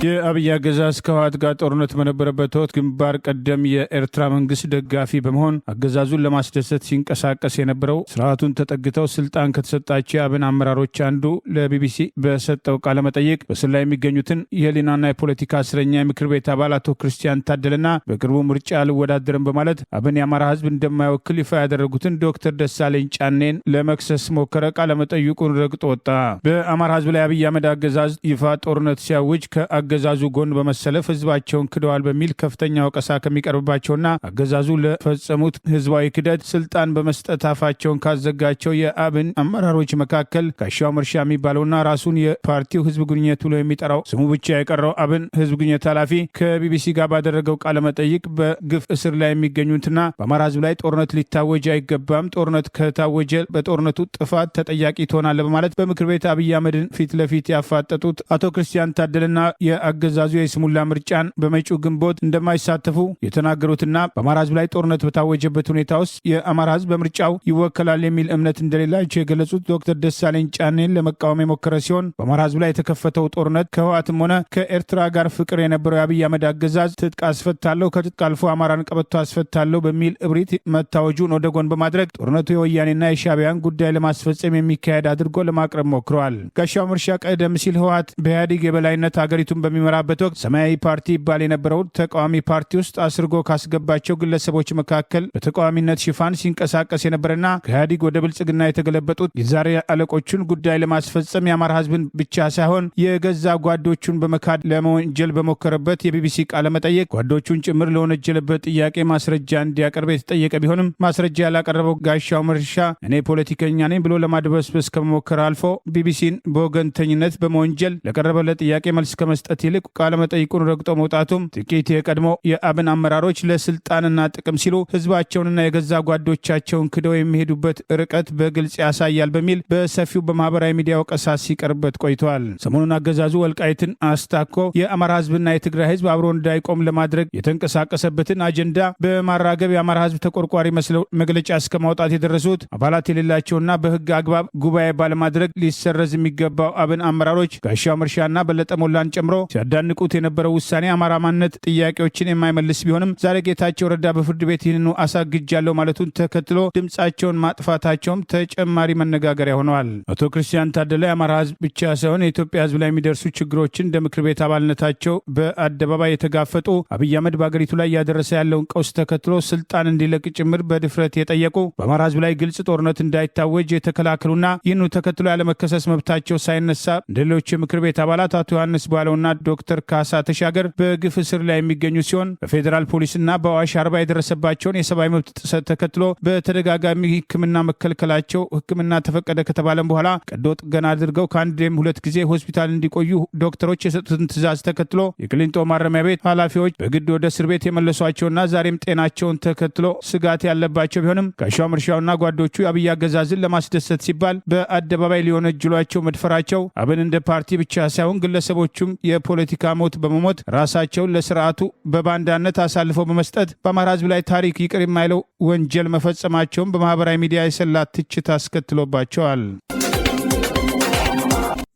የአብይ አገዛዝ ከህወሓት ጋር ጦርነት በነበረበት ወቅት ግንባር ቀደም የኤርትራ መንግስት ደጋፊ በመሆን አገዛዙን ለማስደሰት ሲንቀሳቀስ የነበረው ስርዓቱን ተጠግተው ስልጣን ከተሰጣቸው የአብን አመራሮች አንዱ ለቢቢሲ በሰጠው ቃለ መጠይቅ በስር ላይ የሚገኙትን የህሊናና የፖለቲካ እስረኛ የምክር ቤት አባል አቶ ክርስቲያን ታደለና በቅርቡ ምርጫ አልወዳደርም በማለት አብን የአማራ ህዝብ እንደማይወክል ይፋ ያደረጉትን ዶክተር ደሳለኝ ጫኔን ለመክሰስ ሞከረ። ቃለ መጠይቁን ረግጦ ወጣ። በአማራ ህዝብ ላይ አብይ አህመድ አገዛዝ ይፋ ጦርነት ሲያውጅ አገዛዙ ጎን በመሰለፍ ህዝባቸውን ክደዋል በሚል ከፍተኛ ወቀሳ ከሚቀርብባቸውና አገዛዙ ለፈጸሙት ህዝባዊ ክደት ስልጣን በመስጠት አፋቸውን ካዘጋቸው የአብን አመራሮች መካከል ጋሻው መርሻ የሚባለውና ራሱን የፓርቲው ህዝብ ግንኙነት ብሎ የሚጠራው ስሙ ብቻ የቀረው አብን ህዝብ ግንኙነት ኃላፊ ከቢቢሲ ጋር ባደረገው ቃለ መጠይቅ በግፍ እስር ላይ የሚገኙትና በአማራ ህዝብ ላይ ጦርነት ሊታወጅ አይገባም፣ ጦርነት ከታወጀ በጦርነቱ ጥፋት ተጠያቂ ትሆናለ በማለት በምክር ቤት አብይ አህመድን ፊት ለፊት ያፋጠጡት አቶ ክርስቲያን ታደለና የአገዛዙ የስሙላ ምርጫን በመጪው ግንቦት እንደማይሳተፉ የተናገሩትና በአማራ ህዝብ ላይ ጦርነት በታወጀበት ሁኔታ ውስጥ የአማራ ህዝብ በምርጫው ይወከላል የሚል እምነት እንደሌላቸው የገለጹት ዶክተር ደሳለኝ ጫኔን ለመቃወም የሞከረ ሲሆን በአማራ ህዝብ ላይ የተከፈተው ጦርነት ከህወሓትም ሆነ ከኤርትራ ጋር ፍቅር የነበረው የአብይ አህመድ አገዛዝ ትጥቅ አስፈታለሁ፣ ከትጥቅ አልፎ አማራን ቀበቶ አስፈታለሁ በሚል እብሪት መታወጁን ወደ ጎን በማድረግ ጦርነቱ የወያኔና የሻዕቢያን ጉዳይ ለማስፈጸም የሚካሄድ አድርጎ ለማቅረብ ሞክረዋል። ጋሻው መርሻ ቀደም ሲል ህወሓት በኢህአዴግ የበላይነት ሀገሪቱን በሚመራበት ወቅት ሰማያዊ ፓርቲ ይባል የነበረው ተቃዋሚ ፓርቲ ውስጥ አስርጎ ካስገባቸው ግለሰቦች መካከል በተቃዋሚነት ሽፋን ሲንቀሳቀስ የነበረና ከኢህአዴግ ወደ ብልጽግና የተገለበጡት የዛሬ አለቆቹን ጉዳይ ለማስፈጸም የአማራ ህዝብን ብቻ ሳይሆን የገዛ ጓዶቹን በመካድ ለመወንጀል በሞከረበት የቢቢሲ ቃለ መጠየቅ ጓዶቹን ጭምር ለወነጀለበት ጥያቄ ማስረጃ እንዲያቀርብ የተጠየቀ ቢሆንም ማስረጃ ያላቀረበው ጋሻው መርሻ እኔ ፖለቲከኛ ነኝ ብሎ ለማድበስበስ ከመሞከር አልፎ ቢቢሲን በወገንተኝነት በመወንጀል ለቀረበለት ጥያቄ መልስ ከመስጠት ከመስጠት ይልቅ ቃለመጠይቁን ረግጦ መውጣቱም ጥቂት የቀድሞ የአብን አመራሮች ለስልጣንና ጥቅም ሲሉ ህዝባቸውንና የገዛ ጓዶቻቸውን ክደው የሚሄዱበት ርቀት በግልጽ ያሳያል በሚል በሰፊው በማህበራዊ ሚዲያ ወቀሳ ሲቀርበት ቆይተዋል። ሰሞኑን አገዛዙ ወልቃይትን አስታኮ የአማራ ህዝብና የትግራይ ህዝብ አብሮ እንዳይቆም ለማድረግ የተንቀሳቀሰበትን አጀንዳ በማራገብ የአማራ ህዝብ ተቆርቋሪ መስለው መግለጫ እስከ ማውጣት የደረሱት አባላት የሌላቸውና በህግ አግባብ ጉባኤ ባለማድረግ ሊሰረዝ የሚገባው አብን አመራሮች ጋሻው መርሻና በለጠ ሞላን ጨምሮ ሲያዳንቁት የነበረው ውሳኔ አማራ ማንነት ጥያቄዎችን የማይመልስ ቢሆንም ዛሬ ጌታቸው ረዳ በፍርድ ቤት ይህንኑ አሳግጃለሁ ማለቱን ተከትሎ ድምጻቸውን ማጥፋታቸውም ተጨማሪ መነጋገሪያ ሆነዋል። አቶ ክርስቲያን ታደለ የአማራ ህዝብ ብቻ ሳይሆን የኢትዮጵያ ህዝብ ላይ የሚደርሱ ችግሮችን እንደ ምክር ቤት አባልነታቸው በአደባባይ የተጋፈጡ አብይ አህመድ በአገሪቱ ላይ እያደረሰ ያለውን ቀውስ ተከትሎ ስልጣን እንዲለቅ ጭምር በድፍረት የጠየቁ በአማራ ህዝብ ላይ ግልጽ ጦርነት እንዳይታወጅ የተከላከሉና ይህኑ ተከትሎ ያለመከሰስ መብታቸው ሳይነሳ እንደ ሌሎች የምክር ቤት አባላት አቶ ዮሐንስ ባለውና ዶክተር ካሳ ተሻገር በግፍ እስር ላይ የሚገኙ ሲሆን በፌዴራል ፖሊስና በአዋሽ አርባ የደረሰባቸውን የሰብአዊ መብት ጥሰት ተከትሎ በተደጋጋሚ ሕክምና መከልከላቸው ሕክምና ተፈቀደ ከተባለም በኋላ ቀዶ ጥገና አድርገው ከአንድም ሁለት ጊዜ ሆስፒታል እንዲቆዩ ዶክተሮች የሰጡትን ትዕዛዝ ተከትሎ የቅሊንጦ ማረሚያ ቤት ኃላፊዎች በግድ ወደ እስር ቤት የመለሷቸውና ዛሬም ጤናቸውን ተከትሎ ስጋት ያለባቸው ቢሆንም ጋሻው መርሻውና ጓዶቹ የአብይ አገዛዝን ለማስደሰት ሲባል በአደባባይ ሊወነጅሏቸው መድፈራቸው አብን እንደ ፓርቲ ብቻ ሳይሆን ግለሰቦቹም የፖለቲካ ሞት በመሞት ራሳቸውን ለስርዓቱ በባንዳነት አሳልፈው በመስጠት በአማራ ህዝብ ላይ ታሪክ ይቅር የማይለው ወንጀል መፈጸማቸውን በማህበራዊ ሚዲያ የሰላ ትችት አስከትሎባቸዋል።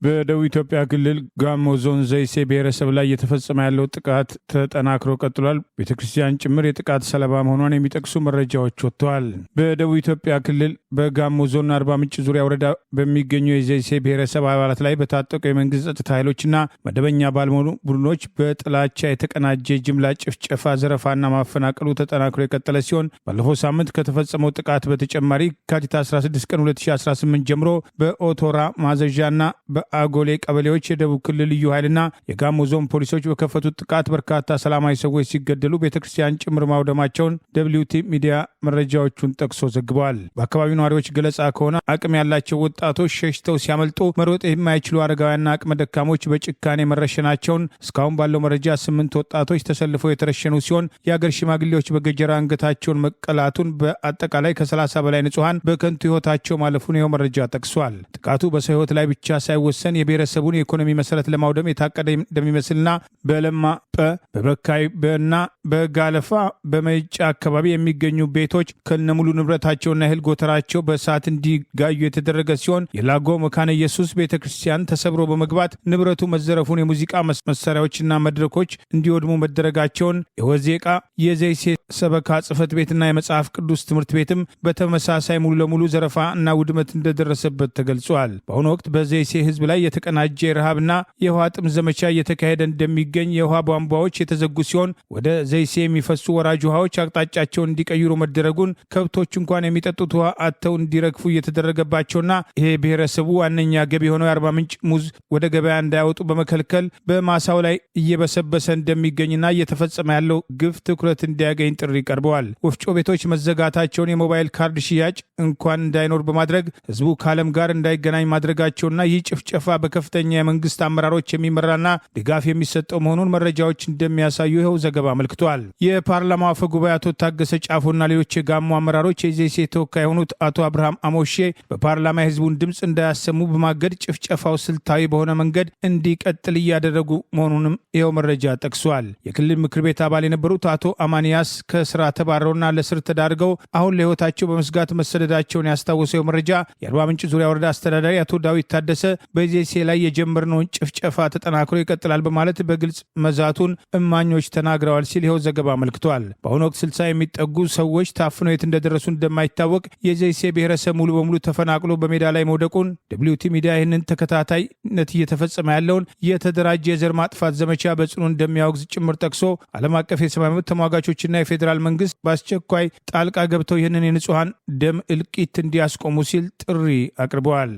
በደቡብ ኢትዮጵያ ክልል ጋሞ ዞን ዘይሴ ብሔረሰብ ላይ እየተፈጸመ ያለው ጥቃት ተጠናክሮ ቀጥሏል። ቤተክርስቲያን ጭምር የጥቃት ሰለባ መሆኗን የሚጠቅሱ መረጃዎች ወጥተዋል። በደቡብ ኢትዮጵያ ክልል በጋሞ ዞን አርባ ምንጭ ዙሪያ ወረዳ በሚገኙ የዘይሴ ብሔረሰብ አባላት ላይ በታጠቁ የመንግስት ጸጥታ ኃይሎችና መደበኛ ባልሆኑ ቡድኖች በጥላቻ የተቀናጀ ጅምላ ጭፍጨፋ፣ ዘረፋና ማፈናቀሉ ተጠናክሮ የቀጠለ ሲሆን ባለፈው ሳምንት ከተፈጸመው ጥቃት በተጨማሪ የካቲት 16 ቀን 2018 ጀምሮ በኦቶራ ማዘዣና አጎሌ ቀበሌዎች የደቡብ ክልል ልዩ ኃይልና የጋሞ ዞን ፖሊሶች በከፈቱት ጥቃት በርካታ ሰላማዊ ሰዎች ሲገደሉ ቤተክርስቲያን ጭምር ማውደማቸውን ደብሊውቲ ሚዲያ መረጃዎቹን ጠቅሶ ዘግበዋል። በአካባቢው ነዋሪዎች ገለጻ ከሆነ አቅም ያላቸው ወጣቶች ሸሽተው ሲያመልጡ መሮጥ የማይችሉ አረጋውያንና አቅመ ደካሞች በጭካኔ መረሸናቸውን፣ እስካሁን ባለው መረጃ 8 ወጣቶች ተሰልፈው የተረሸኑ ሲሆን የአገር ሽማግሌዎች በገጀራ አንገታቸውን መቀላቱን፣ በአጠቃላይ ከ30 በላይ ንጹሐን በከንቱ ህይወታቸው ማለፉን ይኸው መረጃ ጠቅሷል። ጥቃቱ በሰው ህይወት ላይ ብቻ ሳይወሰን የብሔረሰቡን የኢኮኖሚ መሰረት ለማውደም የታቀደ እንደሚመስልና በለማ በበካይ እና በጋለፋ በመጫ አካባቢ የሚገኙ ቤቶች ከነሙሉ ንብረታቸውና እህል ጎተራቸው በእሳት እንዲጋዩ የተደረገ ሲሆን የላጎ መካነ ኢየሱስ ቤተክርስቲያን ተሰብሮ በመግባት ንብረቱ መዘረፉን፣ የሙዚቃ መሳሪያዎችና መድረኮች እንዲወድሙ መደረጋቸውን፣ የወዜቃ የዘይሴ ሰበካ ጽሕፈት ቤትና የመጽሐፍ ቅዱስ ትምህርት ቤትም በተመሳሳይ ሙሉ ለሙሉ ዘረፋ እና ውድመት እንደደረሰበት ተገልጿል። በአሁኑ ወቅት በዘይሴ ህዝብ ላይ የተቀናጀ ረሃብና የውሃ ጥም ዘመቻ እየተካሄደ እንደሚገኝ፣ የውሃ ቧንቧዎች የተዘጉ ሲሆን ወደ ዘይሴ የሚፈሱ ወራጅ ውሃዎች አቅጣጫቸውን እንዲቀይሩ መደረጉን፣ ከብቶች እንኳን የሚጠጡት ውሃ አጥተው እንዲረግፉ እየተደረገባቸውና ይሄ ብሔረሰቡ ዋነኛ ገቢ የሆነው የአርባ ምንጭ ሙዝ ወደ ገበያ እንዳያወጡ በመከልከል በማሳው ላይ እየበሰበሰ እንደሚገኝና እየተፈጸመ ያለው ግፍ ትኩረት እንዲያገኝ ጥሪ ቀርበዋል። ወፍጮ ቤቶች መዘጋታቸውን፣ የሞባይል ካርድ ሽያጭ እንኳን እንዳይኖር በማድረግ ህዝቡ ከዓለም ጋር እንዳይገናኝ ማድረጋቸውና ይህ ጭፍጨፋ በከፍተኛ የመንግስት አመራሮች የሚመራና ድጋፍ የሚሰጠው መሆኑን መረጃዎች እንደሚያሳዩ ይኸው ዘገባ አመልክቷል። የፓርላማው አፈ ጉባኤ አቶ ታገሰ ጫፎና ሌሎች የጋሞ አመራሮች የዘይሴ ተወካይ የሆኑት አቶ አብርሃም አሞሼ በፓርላማ የህዝቡን ድምፅ እንዳያሰሙ በማገድ ጭፍጨፋው ስልታዊ በሆነ መንገድ እንዲቀጥል እያደረጉ መሆኑንም ይኸው መረጃ ጠቅሷል። የክልል ምክር ቤት አባል የነበሩት አቶ አማንያስ ከስራ ተባረውና ለስር ተዳርገው አሁን ለህይወታቸው በመስጋት መሰደዳቸውን ያስታወሰው መረጃ የአርባ ምንጭ ዙሪያ ወረዳ አስተዳዳሪ አቶ ዳዊት ታደሰ በዘይሴ ላይ የጀመርነውን ጭፍጨፋ ተጠናክሮ ይቀጥላል በማለት በግልጽ መዛቱን እማኞች ተናግረዋል ሲል ይኸው ዘገባ አመልክቷል። በአሁኑ ወቅት 60 የሚጠጉ ሰዎች ታፍነው የት እንደደረሱ እንደማይታወቅ፣ የዘይሴ ብሔረሰብ ሙሉ በሙሉ ተፈናቅሎ በሜዳ ላይ መውደቁን፣ ደብሊውቲ ሚዲያ ይህንን ተከታታይነት እየተፈጸመ ያለውን የተደራጀ የዘር ማጥፋት ዘመቻ በጽኑ እንደሚያወግዝ ጭምር ጠቅሶ ዓለም አቀፍ የሰብአዊ መብት ተሟጋቾችና የፌዴራል መንግስት በአስቸኳይ ጣልቃ ገብተው ይህንን የንጹሐን ደም እልቂት እንዲያስቆሙ ሲል ጥሪ አቅርበዋል።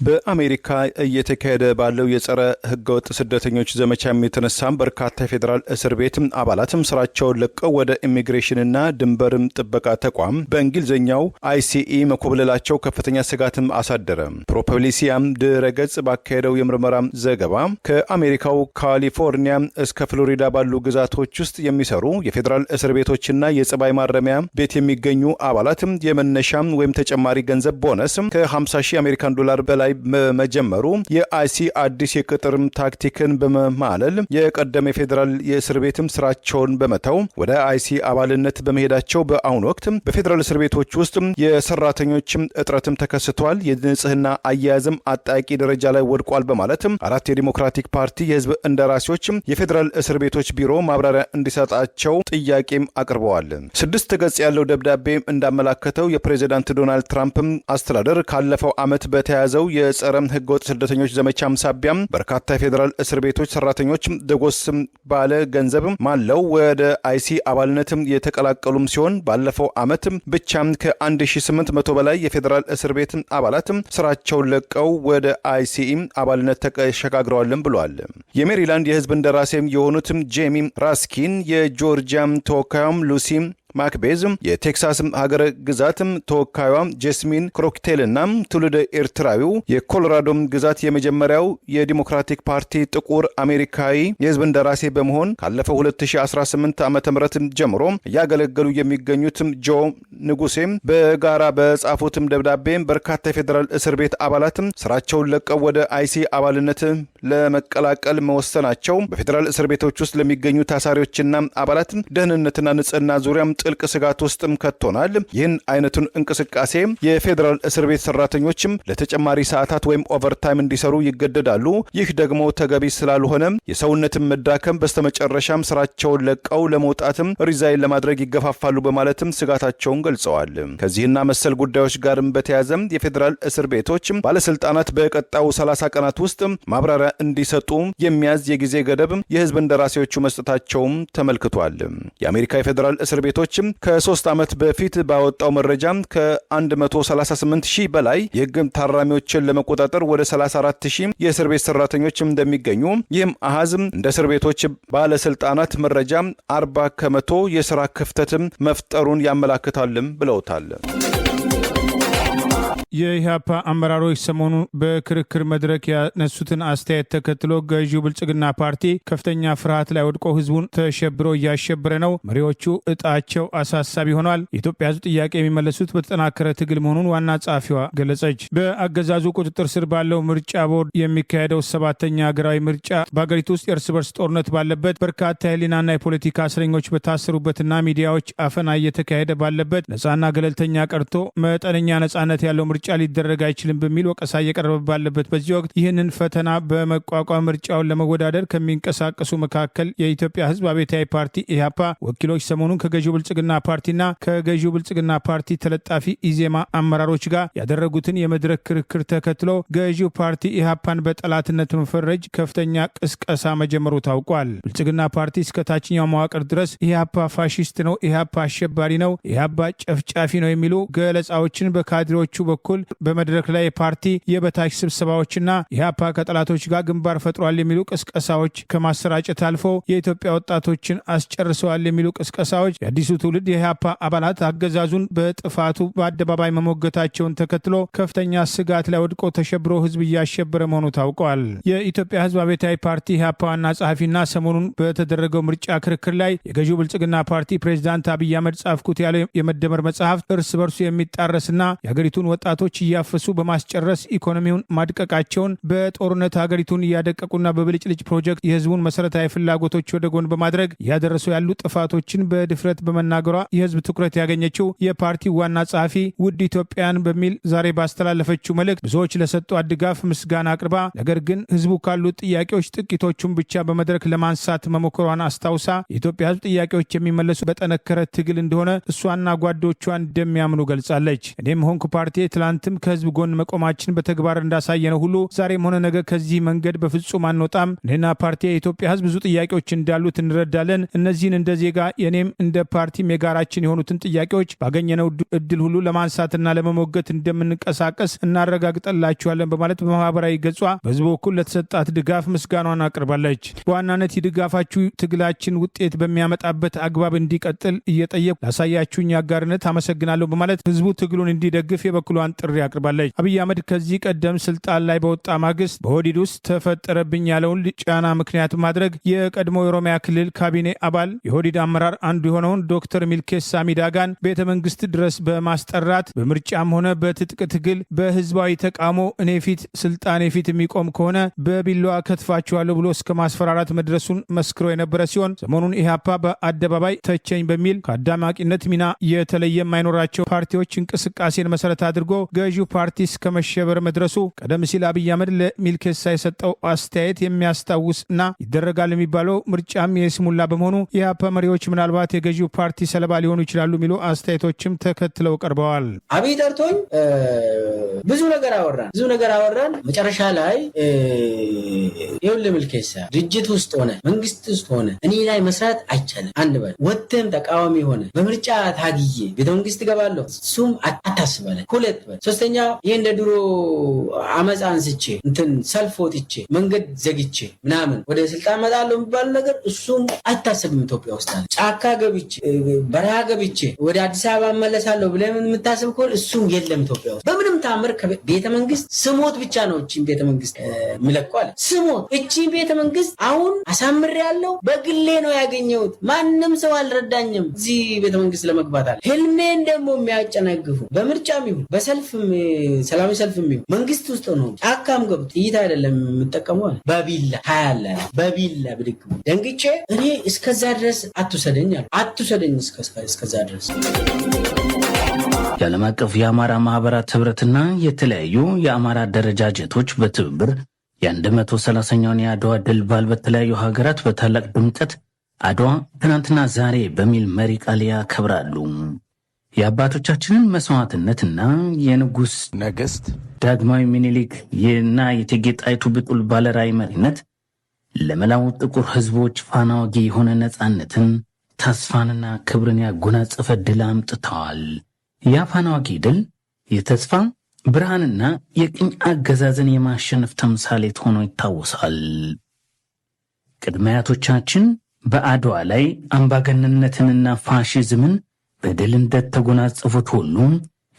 በአሜሪካ እየተካሄደ ባለው የጸረ ህገወጥ ስደተኞች ዘመቻ የተነሳም በርካታ የፌዴራል እስር ቤት አባላትም ስራቸውን ለቀው ወደ ኢሚግሬሽንና ድንበርም ጥበቃ ተቋም በእንግሊዝኛው ICE መኮብለላቸው ከፍተኛ ስጋትም አሳደረ። ፕሮፐብሊሲያም ድረገጽ ባካሄደው የምርመራ ዘገባ ከአሜሪካው ካሊፎርኒያ እስከ ፍሎሪዳ ባሉ ግዛቶች ውስጥ የሚሰሩ የፌዴራል እስር ቤቶችና የጸባይ ማረሚያ ቤት የሚገኙ አባላትም የመነሻም ወይም ተጨማሪ ገንዘብ ቦነስ ከ50,000 አሜሪካን ዶላር በላይ መጀመሩ የአይሲ አዲስ የቅጥር ታክቲክን በመማለል የቀደመ የፌዴራል የእስር ቤትም ስራቸውን በመተው ወደ አይሲ አባልነት በመሄዳቸው በአሁኑ ወቅት በፌዴራል እስር ቤቶች ውስጥ የሰራተኞች እጥረትም ተከስቷል፣ የንጽህና አያያዝም አጣቂ ደረጃ ላይ ወድቋል በማለት አራት የዲሞክራቲክ ፓርቲ የህዝብ እንደራሴዎች የፌዴራል እስር ቤቶች ቢሮ ማብራሪያ እንዲሰጣቸው ጥያቄም አቅርበዋል። 6 ገጽ ያለው ደብዳቤ እንዳመላከተው የፕሬዝዳንት ዶናልድ ትራምፕ አስተዳደር ካለፈው ዓመት በተያዘው የጸረ ህገወጥ ስደተኞች ዘመቻም ሳቢያም በርካታ የፌዴራል እስር ቤቶች ሰራተኞች ደጎስ ባለ ገንዘብ ማለው ወደ አይሲ አባልነትም የተቀላቀሉም ሲሆን ባለፈው ዓመት ብቻም ከ1800 በላይ የፌዴራል እስር ቤት አባላት ስራቸውን ለቀው ወደ አይሲ አባልነት ተሸጋግረዋልም ብሏል። የሜሪላንድ የህዝብ እንደራሴም የሆኑት ጄሚ ራስኪን፣ የጆርጂያም ተወካዩም ሉሲ ማክቤዝ፣ የቴክሳስ ሀገረ ግዛትም ተወካዩዋ ጄስሚን ክሮክቴልና ትውልደ ኤርትራዊው የኮሎራዶ ግዛት የመጀመሪያው የዲሞክራቲክ ፓርቲ ጥቁር አሜሪካዊ የህዝብ እንደራሴ በመሆን ካለፈው 2018 ዓ.ም ጀምሮ እያገለገሉ የሚገኙት ጆ ንጉሴም በጋራ በጻፉትም ደብዳቤ በርካታ የፌዴራል እስር ቤት አባላት ስራቸውን ለቀው ወደ አይሲ አባልነት ለመቀላቀል መወሰናቸው በፌዴራል እስር ቤቶች ውስጥ ለሚገኙ ታሳሪዎችና አባላት ደህንነትና ንጽህና ዙሪያም ጥልቅ ስጋት ውስጥም ከቶናል። ይህን አይነቱን እንቅስቃሴ የፌዴራል እስር ቤት ሰራተኞችም ለተጨማሪ ሰዓታት ወይም ኦቨርታይም እንዲሰሩ ይገደዳሉ። ይህ ደግሞ ተገቢ ስላልሆነ የሰውነትን መዳከም በስተመጨረሻም ስራቸውን ለቀው ለመውጣትም ሪዛይን ለማድረግ ይገፋፋሉ በማለትም ስጋታቸውን ገልጸዋል። ከዚህና መሰል ጉዳዮች ጋርም በተያያዘ የፌዴራል እስር ቤቶች ባለስልጣናት በቀጣዩ 30 ቀናት ውስጥ ማብራሪያ እንዲሰጡ የሚያዝ የጊዜ ገደብ የህዝብ እንደራሴዎቹ መስጠታቸውም ተመልክቷል። የአሜሪካ የፌዴራል እስር ቤቶች ከ3 ዓመት በፊት ባወጣው መረጃ ከ138,000 በላይ የህግ ታራሚዎችን ለመቆጣጠር ወደ 34,000 የእስር ቤት ሰራተኞች እንደሚገኙ፣ ይህም አሃዝ እንደ እስር ቤቶች ባለስልጣናት መረጃ 40% የሥራ ክፍተት መፍጠሩን ያመላክታልም ብለውታል። የኢህአፓ አመራሮች ሰሞኑን በክርክር መድረክ ያነሱትን አስተያየት ተከትሎ ገዢው ብልጽግና ፓርቲ ከፍተኛ ፍርሃት ላይ ወድቆ ህዝቡን ተሸብሮ እያሸበረ ነው፣ መሪዎቹ እጣቸው አሳሳቢ ሆኗል፣ የኢትዮጵያ ህዝብ ጥያቄ የሚመለሱት በተጠናከረ ትግል መሆኑን ዋና ጸሐፊዋ ገለጸች። በአገዛዙ ቁጥጥር ስር ባለው ምርጫ ቦርድ የሚካሄደው 7ኛ ሀገራዊ ምርጫ በአገሪቱ ውስጥ የእርስ በርስ ጦርነት ባለበት፣ በርካታ የህሊናና የፖለቲካ እስረኞች በታሰሩበትና ሚዲያዎች አፈና እየተካሄደ ባለበት፣ ነጻና ገለልተኛ ቀርቶ መጠነኛ ነጻነት ያለው ምርጫ ሊደረግ አይችልም በሚል ወቀሳ እየቀረበ ባለበት በዚህ ወቅት ይህንን ፈተና በመቋቋም ምርጫውን ለመወዳደር ከሚንቀሳቀሱ መካከል የኢትዮጵያ ህዝብ አብዮታዊ ፓርቲ ኢህአፓ ወኪሎች ሰሞኑን ከገዢው ብልጽግና ፓርቲና ከገዢው ብልጽግና ፓርቲ ተለጣፊ ኢዜማ አመራሮች ጋር ያደረጉትን የመድረክ ክርክር ተከትሎ ገዢው ፓርቲ ኢህአፓን በጠላትነት መፈረጅ ከፍተኛ ቅስቀሳ መጀመሩ ታውቋል። ብልጽግና ፓርቲ እስከ ታችኛው መዋቅር ድረስ ኢህአፓ ፋሺስት ነው፣ ኢህአፓ አሸባሪ ነው፣ ኢህአፓ ጨፍጫፊ ነው የሚሉ ገለጻዎችን በካድሬዎቹ በኩል በመድረክ ላይ የፓርቲ የበታች ስብሰባዎችና ኢህአፓ ከጠላቶች ጋር ግንባር ፈጥሯል የሚሉ ቅስቀሳዎች ከማሰራጨት አልፎ የኢትዮጵያ ወጣቶችን አስጨርሰዋል የሚሉ ቅስቀሳዎች የአዲሱ ትውልድ የኢህአፓ አባላት አገዛዙን በጥፋቱ በአደባባይ መሞገታቸውን ተከትሎ ከፍተኛ ስጋት ላይ ወድቆ ተሸብሮ ህዝብ እያሸበረ መሆኑ ታውቋል። የኢትዮጵያ ህዝብ አብዮታዊ ፓርቲ ኢህአፓ ዋና ጸሐፊና ሰሞኑን በተደረገው ምርጫ ክርክር ላይ የገዢው ብልጽግና ፓርቲ ፕሬዝዳንት አብይ አህመድ ጻፍኩት ያለው የመደመር መጽሐፍ እርስ በርሱ የሚጣረስና የሀገሪቱን ወጣቶች እያፈሱ በማስጨረስ ኢኮኖሚውን ማድቀቃቸውን፣ በጦርነት ሀገሪቱን እያደቀቁና በብልጭልጭ ፕሮጀክት የህዝቡን መሰረታዊ ፍላጎቶች ወደ ጎን በማድረግ እያደረሱ ያሉ ጥፋቶችን በድፍረት በመናገሯ የህዝብ ትኩረት ያገኘችው የፓርቲው ዋና ጸሐፊ ውድ ኢትዮጵያን በሚል ዛሬ ባስተላለፈችው መልእክት ብዙዎች ለሰጧት ድጋፍ ምስጋና አቅርባ ነገር ግን ህዝቡ ካሉት ጥያቄዎች ጥቂቶቹን ብቻ በመድረክ ለማንሳት መሞከሯን አስታውሳ የኢትዮጵያ ህዝብ ጥያቄዎች የሚመለሱ በጠነከረ ትግል እንደሆነ እሷና ጓዶቿ እንደሚያምኑ ገልጻለች። እኔም ሆንኩ ፓርቲ ትላንት ትላንትም ከህዝብ ጎን መቆማችን በተግባር እንዳሳየነው ሁሉ ዛሬም ሆነ ነገ ከዚህ መንገድ በፍጹም አንወጣም። እኔና ፓርቲ የኢትዮጵያ ህዝብ ብዙ ጥያቄዎች እንዳሉት እንረዳለን። እነዚህን እንደ ዜጋ የኔም እንደ ፓርቲም የጋራችን የሆኑትን ጥያቄዎች ባገኘነው እድል ሁሉ ለማንሳትና ለመሞገት እንደምንቀሳቀስ እናረጋግጠላችኋለን በማለት በማህበራዊ ገጿ በህዝቡ በኩል ለተሰጣት ድጋፍ ምስጋናዋን አቅርባለች። በዋናነት ድጋፋችሁ ትግላችን ውጤት በሚያመጣበት አግባብ እንዲቀጥል እየጠየቁ ላሳያችሁኝ አጋርነት አመሰግናለሁ በማለት ህዝቡ ትግሉን እንዲደግፍ የበኩሏን ጥሪ አቅርባለች። አብይ አህመድ ከዚህ ቀደም ስልጣን ላይ በወጣ ማግስት በኦህዴድ ውስጥ ተፈጠረብኝ ያለውን ጫና ምክንያት ማድረግ የቀድሞ የኦሮሚያ ክልል ካቢኔ አባል የኦህዴድ አመራር አንዱ የሆነውን ዶክተር ሚልኬሳ ሚዳጋን ቤተ መንግስት ድረስ በማስጠራት በምርጫም ሆነ በትጥቅ ትግል በህዝባዊ ተቃውሞ እኔ ፊት ስልጣኔ ፊት የሚቆም ከሆነ በቢላዋ ከትፋችኋለሁ ብሎ እስከ ማስፈራራት መድረሱን መስክሮ የነበረ ሲሆን ሰሞኑን ኢህአፓ በአደባባይ ተቸኝ በሚል ከአዳማቂነት ሚና የተለየ የማይኖራቸው ፓርቲዎች እንቅስቃሴን መሰረት አድርጎ ገዢው ፓርቲ እስከ መሸበር መድረሱ ቀደም ሲል አብይ አህመድ ለሚልኬሳ የሰጠው አስተያየት የሚያስታውስ እና ይደረጋል የሚባለው ምርጫም የስሙላ በመሆኑ የኢህአፓ መሪዎች ምናልባት የገዢው ፓርቲ ሰለባ ሊሆኑ ይችላሉ የሚሉ አስተያየቶችም ተከትለው ቀርበዋል። አብይ ጠርቶኝ ብዙ ነገር አወራን። መጨረሻ ላይ ይኸውልህ ሚልኬሳ ድርጅት ውስጥ ሆነ መንግስት ውስጥ ሆነ እኔ ላይ መስራት አይቻልም። አንድ በል ወጥተም ተቃዋሚ ሆነ በምርጫ ታግዬ ቤተ መንግስት ገባለሁ እሱም አታስበለኝ። ሁለት በል ሶስተኛ ይሄ እንደ ድሮ አመፃ አንስቼ ሰልፍ ወጥቼ መንገድ ዘግቼ ምናምን ወደ ስልጣን መጣለሁ የሚባል ነገር እሱም አይታሰብም። ኢትዮጵያ ውስጥ አለ ጫካ ገብቼ በረሃ ገብቼ ወደ አዲስ አበባ መለሳለሁ ብለህ የምታስብ ከሆነ እሱም የለም ኢትዮጵያ ውስጥ በምንም ታምር። ቤተ መንግስት ስሞት ብቻ ነው እቺን ቤተ መንግስት የሚለቀው አለ። ስሞት እቺን ቤተ መንግስት አሁን አሳምሬ ያለው በግሌ ነው ያገኘሁት። ማንም ሰው አልረዳኝም እዚህ ቤተ መንግስት ለመግባት አለ። ህልሜን ደግሞ የሚያጨናግፉ በምርጫም ይሁን በሰልፍም ሰላማዊ ሰልፍም ይሁን መንግስት ውስጥ ነው ጫካም ገብቶ ጥይት አይደለም የምጠቀመው አለ። በቢላ ታያለ በቢላ ብድግ ደንግጬ እኔ እስከዛ ድረስ አትውሰደኝ እስከዛ ድረስ። የዓለም አቀፍ የአማራ ማህበራት ህብረትና የተለያዩ የአማራ አደረጃጀቶች በትብብር የ130ኛውን የአድዋ ድል በዓል በተለያዩ ሀገራት በታላቅ ድምቀት አድዋ ትናንትና ዛሬ በሚል መሪ ቃል ያከብራሉ። የአባቶቻችንን መስዋዕትነትና የንጉሥ ነገሥት ዳግማዊ ምኒልክ እና የእቴጌ ጣይቱ ብጡል ባለራዕይ መሪነት ለመላው ጥቁር ህዝቦች ፋና ወጊ የሆነ ነፃነትን፣ ተስፋንና ክብርን ያጎናጸፈ ድል አምጥተዋል። ያ ፋና ወጊ ድል የተስፋ ብርሃንና የቅኝ አገዛዝን የማሸነፍ ተምሳሌት ሆኖ ይታወሳል። ቅድመ አያቶቻችን በአድዋ ላይ አምባገነንነትንና ፋሺዝምን በድል እንደተጎናጸፉት ሁሉ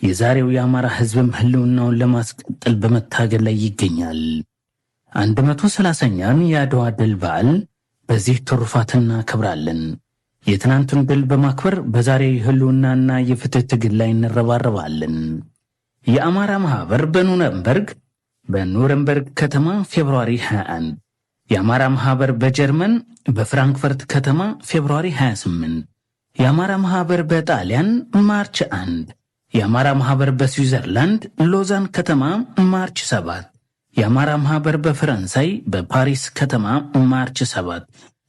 የዛሬው የአማራ ህዝብም ህልውናውን ለማስቀጠል በመታገል ላይ ይገኛል። 130ኛን የአድዋ ድል በዓል በዚህ ትሩፋት እናከብራለን። የትናንቱን ድል በማክበር በዛሬ ህልውናና የፍትህ ትግል ላይ እንረባረባለን። የአማራ ማህበር በኑረምበርግ ከተማ ፌብሩዋሪ 21፣ የአማራ ማህበር በጀርመን በፍራንክፈርት ከተማ ፌብሩዋሪ 28፣ የአማራ ማህበር በጣሊያን ማርች 1፣ የአማራ ማህበር በስዊዘርላንድ ሎዛን ከተማ ማርች 7፣ የአማራ ማህበር በፈረንሳይ በፓሪስ ከተማ ማርች 7፣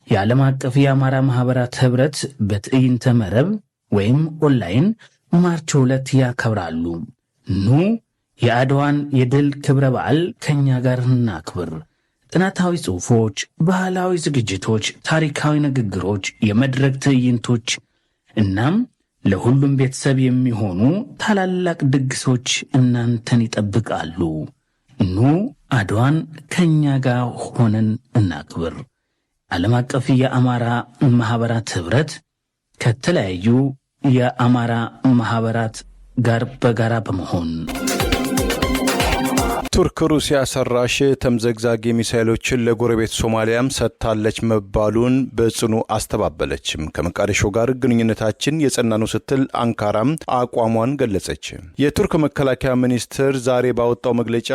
የዓለም አቀፍ የአማራ ማህበራት ህብረት በትዕይንተ መረብ ወይም ኦንላይን ማርች 2 ያከብራሉ። ኑ የአድዋን የድል ክብረ በዓል ከኛ ጋር እናክብር። ጥናታዊ ጽሑፎች፣ ባህላዊ ዝግጅቶች፣ ታሪካዊ ንግግሮች፣ የመድረክ ትዕይንቶች እናም ለሁሉም ቤተሰብ የሚሆኑ ታላላቅ ድግሶች እናንተን ይጠብቃሉ። ኑ አድዋን ከኛ ጋር ሆነን እናክብር። ዓለም አቀፍ የአማራ ማህበራት ህብረት ከተለያዩ የአማራ ማህበራት ጋር በጋራ በመሆን ቱርክ ሩሲያ ሰራሽ ተምዘግዛጊ ሚሳኤሎችን ለጎረቤት ሶማሊያም ሰጥታለች መባሉን በጽኑ አስተባበለች። ከመቃዲሾ ጋር ግንኙነታችን የጸና ነው ስትል አንካራም አቋሟን ገለጸች። የቱርክ መከላከያ ሚኒስትር ዛሬ ባወጣው መግለጫ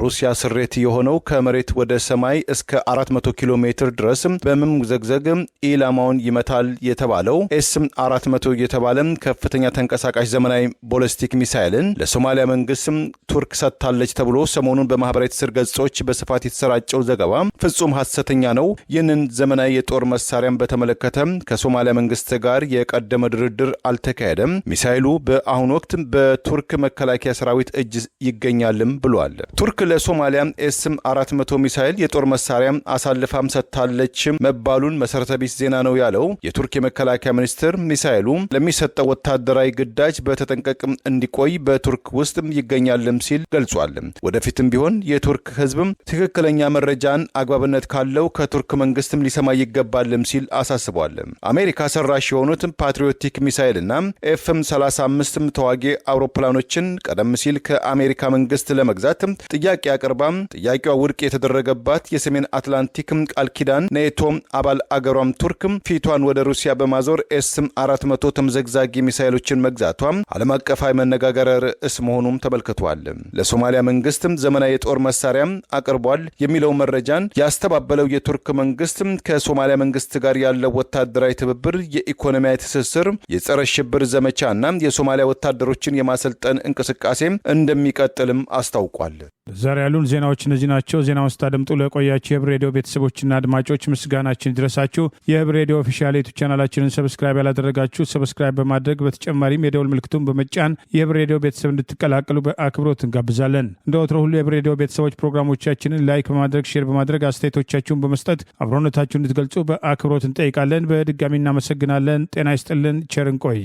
ሩሲያ ስሬት የሆነው ከመሬት ወደ ሰማይ እስከ 400 ኪሎ ሜትር ድረስ በመምዘግዘግ ኢላማውን ይመታል የተባለው ኤስ-400 የተባለ ከፍተኛ ተንቀሳቃሽ ዘመናዊ ቦለስቲክ ሚሳኤልን ለሶማሊያ መንግስት ቱርክ ሰጥታለች ተብሎ ሰሞኑን በማህበራዊ ትስስር ገጾች በስፋት የተሰራጨው ዘገባ ፍጹም ሐሰተኛ ነው። ይህንን ዘመናዊ የጦር መሳሪያን በተመለከተ ከሶማሊያ መንግስት ጋር የቀደመ ድርድር አልተካሄደም። ሚሳኤሉ በአሁኑ ወቅት በቱርክ መከላከያ ሰራዊት እጅ ይገኛልም ብሏል። ቱርክ ለሶማሊያ ኤስ-400 ሚሳኤል የጦር መሳሪያ አሳልፋም ሰጥታለች መባሉን መሰረተ ቢስ ዜና ነው ያለው የቱርክ የመከላከያ ሚኒስትር ሚሳኤሉ ለሚሰጠው ወታደራዊ ግዳጅ በተጠንቀቅ እንዲቆይ በቱርክ ውስጥ ይገኛልም ሲል ገልጿል። ወደፊትም ቢሆን የቱርክ ህዝብም ትክክለኛ መረጃን አግባብነት ካለው ከቱርክ መንግስትም ሊሰማ ይገባልም ሲል አሳስቧል። አሜሪካ ሰራሽ የሆኑት ፓትሪዮቲክ ሚሳኤልና ኤፍ-35 ተዋጊ አውሮፕላኖችን ቀደም ሲል ከአሜሪካ መንግስት ለመግዛት ጥያቄ አቅርባ ጥያቄዋ ውድቅ የተደረገባት የሰሜን አትላንቲክ ቃል ኪዳን ኔቶ አባል አገሯም ቱርክ ፊቷን ወደ ሩሲያ በማዞር ኤስ-400 ተምዘግዛጊ ሚሳኤሎችን መግዛቷ ዓለም አቀፋዊ መነጋገሪያ ርዕስ መሆኑም ተመልክቷል። ለሶማሊያ መንግስትም ዘመናዊ የጦር መሳሪያ አቅርቧል የሚለው መረጃን ያስተባበለው የቱርክ መንግስት ከሶማሊያ መንግስት ጋር ያለው ወታደራዊ ትብብር፣ የኢኮኖሚያዊ ትስስር፣ የጸረ ሽብር ዘመቻና የሶማሊያ ወታደሮችን የማሰልጠን እንቅስቃሴ እንደሚቀጥልም አስታውቋል። ዛሬ ያሉን ዜናዎች እነዚህ ናቸው። ዜናውን ስታደምጡ ለቆያችሁ የህብር ሬዲዮ ቤተሰቦችና አድማጮች ምስጋናችን ይድረሳችሁ። የህብር ሬዲዮ ኦፊሻል ዩቲዩብ ቻናላችንን ሰብስክራይብ ያላደረጋችሁ ሰብስክራይብ በማድረግ በተጨማሪም የደውል ምልክቱን በመጫን የህብር ሬዲዮ ቤተሰብ እንድትቀላቀሉ በአክብሮት እንጋብዛለን። እንደ ወትሮ ሁሉ የህብር ሬዲዮ ቤተሰቦች ፕሮግራሞቻችንን ላይክ በማድረግ ሼር በማድረግ አስተያየቶቻችሁን በመስጠት አብሮነታችሁን እንድትገልጹ በአክብሮት እንጠይቃለን። በድጋሚ እናመሰግናለን። ጤና ይስጥልን። ቸር እንቆይ።